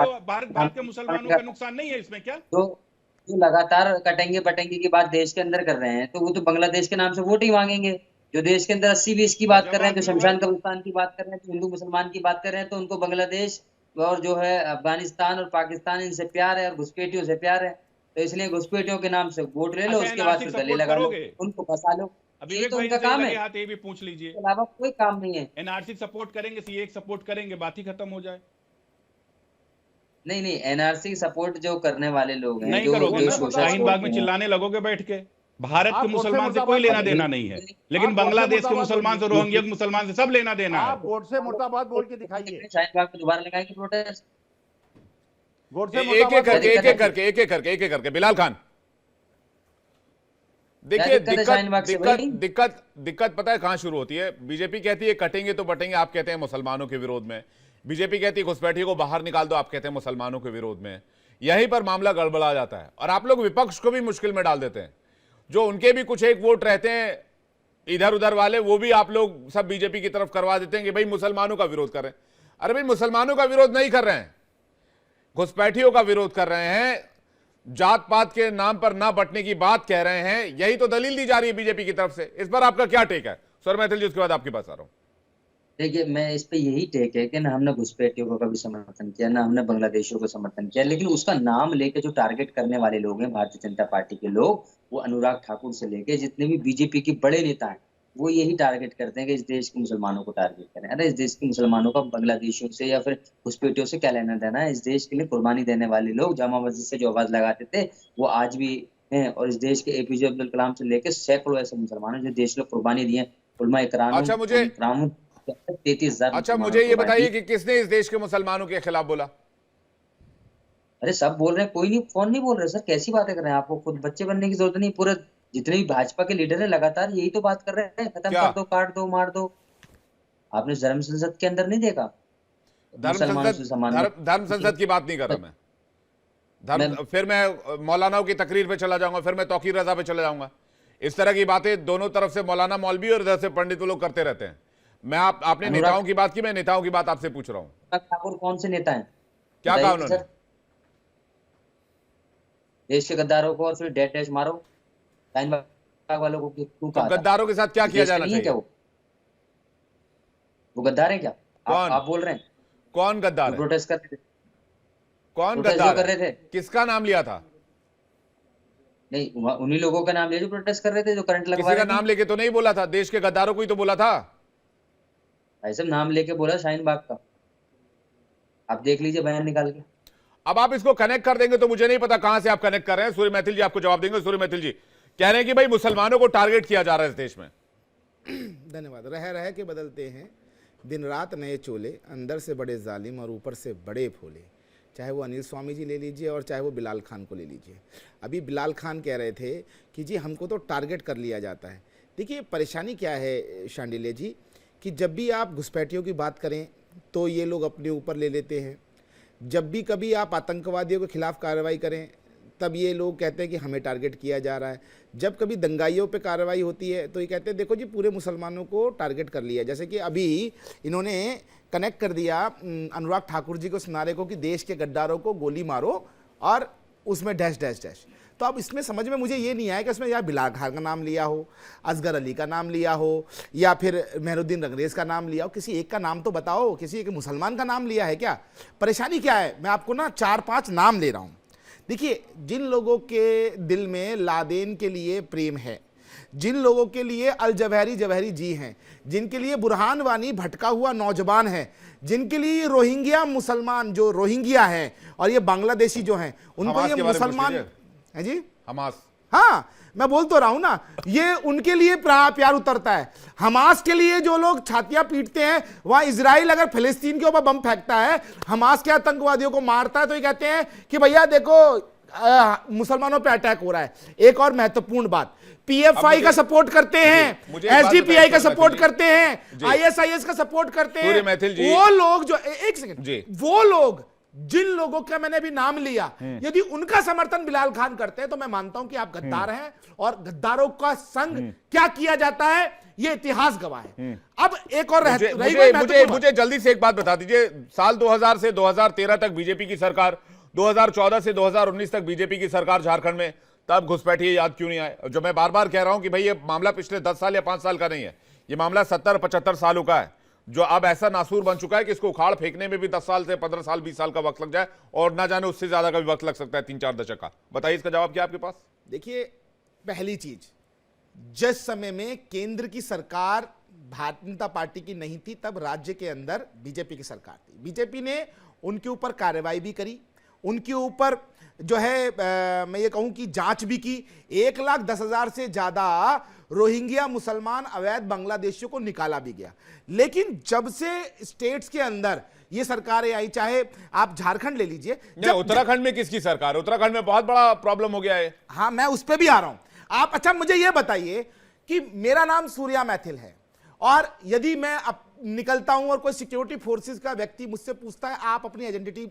भारत के मुसलमानों का नुकसान नहीं है इसमें क्या? तो जो लगातार कटेंगे बटेंगे की बात देश के अंदर कर रहे हैं, तो वो तो बांग्लादेश के नाम से वोट ही मांगेंगे। जो देश के अंदर 80-20 की बात कर रहे हैं, जो शमशान कब्रिस्तान की बात कर रहे हैं, जो हिंदू मुसलमान की बात कर रहे हैं, तो उनको बांग्लादेश और जो है अफगानिस्तान और पाकिस्तान, इनसे प्यार है और घुसपैठियों से प्यार है। तो इसलिए घुसपैठियों के नाम से वोट ले लो, अच्छा, उसके बाद NRC फिर गले सपोर्ट लगा लो, करोगे? उनको फंसा लो। अभी ये एक तो भाई उनका से काम लगे है, हाथ ये भी पूछ लीजिए। इसके अलावा कोई काम नहीं है। एनआरसी सपोर्ट करेंगे, सीए सपोर्ट करेंगे, बात ही खत्म हो जाए। नहीं, एनआरसी सपोर्ट जो करने वाले लोग हैं, नहीं जो करोगे जो ना, शोषण शाहीन बाग में करते हैं, चिल्लाने लगोगे बैठ के। भारत आप के गोडसे मुसलमान से मुर्दाबाद कोई लेना बोलिए। देना नहीं है, लेकिन आप बांग्लादेश गोडसे के मुसलमान से, मुर्दाबाद रोहिंग्या के मुसलमान से सब लेना देना है। आप गोडसे मुर्दाबाद बोल के दिखाइए। शाहीन बाग में दोबारा लगाएंगे प्रोटेस्ट। गोडसे एक एक मुर्दाबाद करके, बोलिए। एक एक करके, एक एक करके, एक एक करके बिलाल खान देखिए, दिक्कत है शाहीन बाग से दिक्कत भाई? दिक्कत दिक्कत पता है कहां शुरू होती है? बीजेपी कहती है कटेंगे तो बटेंगे, आप कहते हैं मुसलमानों के विरोध में। बीजेपी कहती है घुसपैठियों को बाहर निकाल दो, आप कहते हैं मुसलमानों के विरोध में। यहीं पर मामला गड़बड़ा जाता है और आप लोग विपक्ष को भी मुश्किल में डाल देते हैं। जो उनके भी कुछ एक वोट रहते हैं इधर उधर वाले, वो भी आप लोग सब बीजेपी की तरफ करवा देते हैं कि भाई मुसलमानों का विरोध कर रहे हैं। अरे भाई मुसलमानों का विरोध नहीं कर रहे हैं, घुसपैठियों का विरोध कर रहे हैं, जात पात के नाम पर ना बंटने की बात कह रहे हैं। यही तो दलील दी जा रही है बीजेपी की तरफ से। इस पर आपका क्या टेक है? सर मैथिल जी, उसके बाद आपके पास आ रहा हूं। देखिए, मैं इस पे यही टेक है कि ना हमने घुसपैठियों को कभी समर्थन किया, ना हमने बांग्लादेशियों को समर्थन किया, लेकिन उसका नाम लेके जो टारगेट करने वाले लोग हैं भारतीय जनता पार्टी के लोग, वो अनुराग ठाकुर से लेके जितने भी बीजेपी के बड़े नेता हैं, वो यही टारगेट करते हैं कि इस देश के मुसलमानों को टारगेट करें। अरे इस देश के मुसलमानों का बांग्लादेशियों से या फिर घुसपैठियों से क्या लेना देना है? इस देश के लिए कुर्बानी देने वाले लोग जामा मस्जिद से जो आवाज लगाते थे, वो आज भी हैं। और इस देश के एपीजे अब्दुल कलाम से लेकर सैकड़ों ऐसे मुसलमान हैं जो देश में कुर्बानी दिए। उलमा इकराम, अच्छा, मुझे 33,000। अच्छा, मुझे ये बताइए कि किसने इस देश के मुसलमानों के खिलाफ बोला? अरे सब बोल रहे हैं, कोई नहीं, कौन नहीं बोल रहे सर? कैसी बातें कर रहे हैं? आपको खुद बच्चे बनने की जरूरत नहीं। पूरे जितने भी भाजपा के लीडर है लगातार यही तो बात कर रहे हैं, खत्म क्या? कर दो, काट दो, मार दो। आपने धर्म संसद के अंदर नहीं देखा? मुसलमानों से समान धर्म संसद की बात नहीं कर रहा मैं। फिर मैं मौलानाओं की तकरीर पे चला जाऊंगा, फिर मैं तौकीर रजा पे चला जाऊंगा। इस तरह की बातें दोनों तरफ से मौलाना मौलवी और इधर से पंडित लोग करते रहते हैं। मैं आपने नेताओं की बात की, मैं नेताओं की बात आपसे पूछ रहा हूं। ठाकुर कौन से नेता हैं? क्या कहा उन्होंने? देश के गद्दारों को और फिर डेट डैश मारो, शाहीन बाग वालों को क्यों कहा? गद्दारों के साथ क्या किया जाना चाहिए? वो गद्दार है क्या? आप बोल रहे हैं कौन गद्दार है? प्रोटेस्ट कर रहे थे, कौन प्रोटेस्ट गद्दार जो कर है? रहे थे। किसका नाम लिया था? नहीं, उन्हीं लोगों का नाम लिया जो प्रोटेस्ट कर रहे थे, जो करंट लगवा किसी का रहे थे। नाम लेके तो नहीं बोला था, देश के गद्दारों को ही तो बोला था। भाई साहब नाम लेके बोला शाहीन बाग का, आप देख लीजिए बयान निकाल के। अब आप इसको कनेक्ट कर देंगे तो मुझे नहीं पता कहां से आप कनेक्ट कर रहे हैं। सूर्य मैथिल जी आपको जवाब देंगे। सूर्य मैथिल जी कह रहे हैं कि भाई मुसलमानों को टारगेट किया जा रहा है इस देश में। धन्यवाद। रह के बदलते हैं, दिन रात नए चोले, अंदर से बड़े जालिम और ऊपर से बड़े भोले। चाहे वो अनिल स्वामी जी ले लीजिए और चाहे वो बिलाल खान को ले लीजिए। अभी बिलाल खान कह रहे थे कि जी हमको तो टारगेट कर लिया जाता है। देखिए परेशानी क्या है शांडिल्य जी, कि जब भी आप घुसपैठियों की बात करें तो ये लोग अपने ऊपर ले लेते हैं। जब भी कभी आप आतंकवादियों के खिलाफ कार्रवाई करें तब ये लोग कहते हैं कि हमें टारगेट किया जा रहा है। जब कभी दंगाइयों पे कार्रवाई होती है तो ये कहते हैं देखो जी पूरे मुसलमानों को टारगेट कर लिया। जैसे कि अभी इन्होंने कनेक्ट कर दिया अनुराग ठाकुर जी को उस नारे को कि देश के गद्दारों को गोली मारो और उसमें डैश डैश डैश। तो अब इसमें समझ में मुझे ये नहीं आया कि उसमें या बिलाल खान का नाम लिया हो, असगर अली का नाम लिया हो, या फिर मेहरुद्दीन रंगरेज का नाम लिया हो। किसी एक का नाम तो बताओ, किसी एक मुसलमान का नाम लिया है क्या? परेशानी क्या है? मैं आपको ना 4-5 नाम ले रहा हूँ। देखिए जिन लोगों के दिल में लादेन के लिए प्रेम है, जिन लोगों के लिए अल जवाहिरी जी हैं, जिनके लिए बुरहान वानी भटका हुआ नौजवान है, जिनके लिए रोहिंग्या मुसलमान जो रोहिंग्या हैं और ये बांग्लादेशी जो हैं उनको ये मुसलमान है जी हमास, हाँ मैं बोल तो रहा हूं ना, ये उनके लिए प्यार उतरता है। हमास के लिए जो लोग छातियां पीटते हैं, वहां इजराइल अगर फिलिस्तीन के ऊपर बम फेंकता है, हमास के आतंकवादियों को मारता है, तो ये कहते हैं कि भैया देखो मुसलमानों पे अटैक हो रहा है। एक और महत्वपूर्ण बात, पीएफआई का सपोर्ट करते हैं, एसडीपीआई का सपोर्ट करते हैं, आईएसआईएस का सपोर्ट करते हैं। वो लोग जो एक सेकंड, वो लोग जिन लोगों का मैंने भी नाम लिया, यदि उनका समर्थन बिलाल खान करते हैं तो मैं मानता हूं कि आप गद्दार हैं, और गद्दारों का संग क्या किया जाता है ये इतिहास गवाह है। अब एक और मुझे जल्दी से एक बात बता दीजिए, साल 2000 से 2013 तक बीजेपी की सरकार, 2014 से 2019 तक बीजेपी की सरकार झारखंड में, तब घुसपैठिए याद क्यों नहीं आए? जो मैं बार बार कह रहा हूं कि भाई ये मामला पिछले 10 साल या 5 साल का नहीं है, ये मामला 70-75 सालों का है, जो अब ऐसा नासूर बन चुका है कि इसको उखाड़ फेंकने में भी 10 साल से 15 साल 20 साल का वक्त लग जाए, और ना जाने उससे ज्यादा का भी वक्त लग सकता है, 3-4 दशक का। बताइए इसका जवाब क्या आपके पास? देखिए पहली चीज, जिस समय में केंद्र की सरकार भारतीय जनता पार्टी की नहीं थी, तब राज्य के अंदर बीजेपी की सरकार थी। बीजेपी ने उनके ऊपर कार्रवाई भी करी, उनके ऊपर जो है मैं ये कहूं कि जांच भी की। 1,10,000 से ज्यादा रोहिंग्या मुसलमान अवैध बांग्लादेशियों को निकाला भी गया। लेकिन जब से स्टेट्स के अंदर ये सरकारें आई, चाहे आप झारखंड ले लीजिए, उत्तराखंड में किसकी सरकार है? उत्तराखंड में बहुत बड़ा प्रॉब्लम हो गया है। हाँ मैं उस पर भी आ रहा हूं आप। अच्छा मुझे ये बताइए कि मेरा नाम सूर्या मैथिल है, और यदि मैं निकलता हूं और कोई सिक्योरिटी फोर्सेस का व्यक्ति मुझसे पूछता है आप अपनी आइडेंटिटी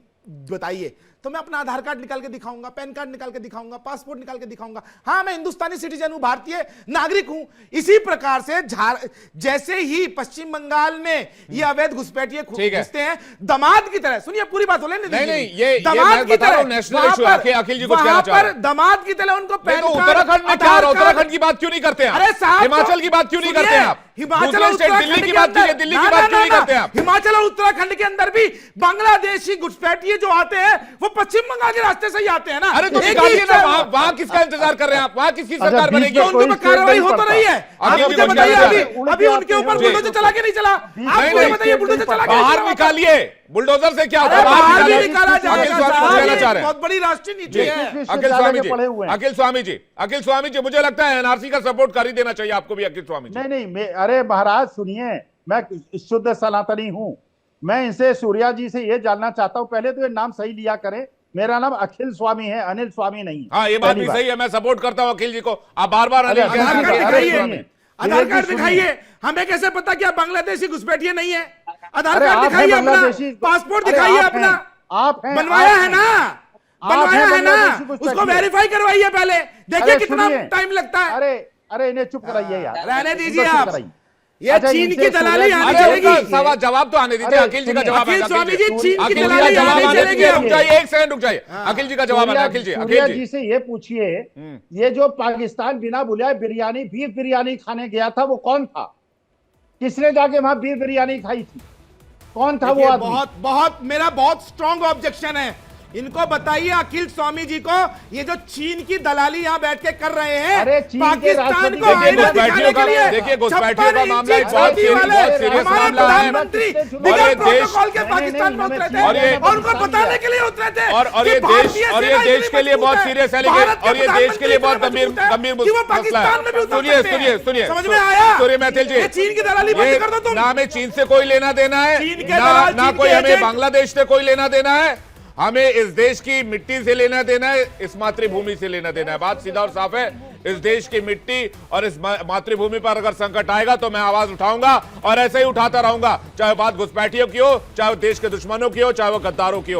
बताइए, तो मैं अपना आधार कार्ड निकाल के दिखाऊंगा, पैन कार्ड निकाल के दिखाऊंगा, पासपोर्ट निकाल के दिखाऊंगा, हाँ मैं हिंदुस्तानी सिटीजन हूं, भारतीय नागरिक हूं। इसी प्रकार से जैसे ही पश्चिम बंगाल में ये अवैध घुसपैठिए घुसते हैं, दामाद की तरह, सुनिए पूरी बात हो लेने ये दामाद की तरह नेशनल इशू है। अखिल जी कुछ कहना चाह रहे हैं? दामाद की तरह उनको पैन कार्ड, उत्तराखंड में क्या, उत्तराखंड की बात क्यों नहीं करते हैं? अरे साहब हिमाचल की बात क्यों नहीं करते हैं आप? हिमाचल और दिल्ली की बात कीजिए, दिल्ली की बात क्यों नहीं करते आप? हिमाचल और उत्तराखंड के अंदर भी बांग्लादेशी घुसपैठिए जो आते हैं वो पश्चिम बंगाल के रास्ते से ही आते हैं ना। अरे तो निकालिए ना, वहां किसका इंतजार कर रहे हैं आप? वहां किसकी सरकार बनेगी? उनके ऊपर कार्रवाई हो तो रही है। आप मुझे बताइए अभी उनके ऊपर बुलडोजर चला के नहीं चला? आप मुझे बताइए बुलडोजर चला के बाहर निकालिए, बुलडोजर से क्या होता है? बाहर भी निकाला जाएगा, बहुत बड़ी राष्ट्रीय नीति है। अखिल स्वामी जी मुझे लगता है एनआरसी का सपोर्ट कर ही देना चाहिए आपको भी। अखिल स्वामी जी नहीं, अरे महाराज सुनिए, मैं शुद्ध सनातनी हूं। मैं इनसे सूर्या जी से ये जानना चाहता हूं, पहले तो ये नाम सही लिया करें, मेरा नाम अखिल स्वामी है, अनिल स्वामी नहीं। हाँ ये बात भी सही है, मैं सपोर्ट करता हूं अखिल जी को। आप बार बार आधार कार्ड दिखाइए, हमें कैसे पता कि आप बांग्लादेशी घुसपैठिए नहीं है? आधार कार्ड दिखाइए अपना, पासपोर्ट दिखाइए अपना, आप बनवाया है ना, बनवाया है ना, उसको वेरीफाई करवाइए पहले, देखिए कितना टाइम लगता है। अरे इन्हें चुप कराइए यार, रहने दीजिए आप। ये चीन की दलाली आने चलेगी। जवाब तो आने दीजिए, अखिल जी का जवाब। अखिल स्वामी जी चीन की जवाब आने दीजिए, रुक जाइए एक सेकंड, रुक जाइए। अखिल जी का जवाब आना। अखिल जी से ये पूछिए, ये जो पाकिस्तान बिना बुलाए बिरयानी, बीफ बिरयानी खाने गया था, वो कौन था? किसने जाके वहां बीफ बिरयानी खाई थी? कौन था वो देखिए, आदमी? बहुत बहुत मेरा बहुत स्ट्रॉन्ग ऑब्जेक्शन है। इनको बताइए अखिल स्वामी जी को, ये जो चीन की दलाली यहाँ बैठ के कर रहे हैं, अरे चीन के पाकिस्तान राष्ट्रपति को के आईना घुसपैठियों दिखाने के लिए देखिए, घुसपैठियों का 56 मामला एक इंची बहुत छाती वाले सीरियस हमारे मामला है। प्रधानमंत्री और बिना ये देश प्रोटोकॉल के पाकिस्तान में उतरे थे और ये और उनको बताने के लिए उतरे थे और कि ये भारतीय देश सेना के लिए इतनी बहुत मजबूत सीरियस है, भारत के और ये देश के लिए बहुत प्रधानमंत्री गंभीर मजबूत है गंभीर कि वो मसला पाकिस्तान में भी है। उतर सुनिए सकते हैं। सुनिए समझ में आया? सूर्य मैथिल जी, ये चीन की दलाली बंद कर दो तुम। ना हमें चीन से कोई लेना देना है, चीन के ना दलाल, ना चीन कोई के हमें एजेंट। बांग्लादेश से कोई लेना देना है। हमें इस देश की मिट्टी से लेना देना है, इस मातृभूमि से लेना देना है। बात सीधा और साफ है। इस देश की मिट्टी और इस मातृभूमि पर अगर संकट आएगा तो मैं आवाज उठाऊंगा और ऐसे ही उठाता रहूंगा, चाहे बात घुसपैठियों की हो, चाहे वो देश के दुश्मनों की हो, चाहे वो गद्दारों की हो।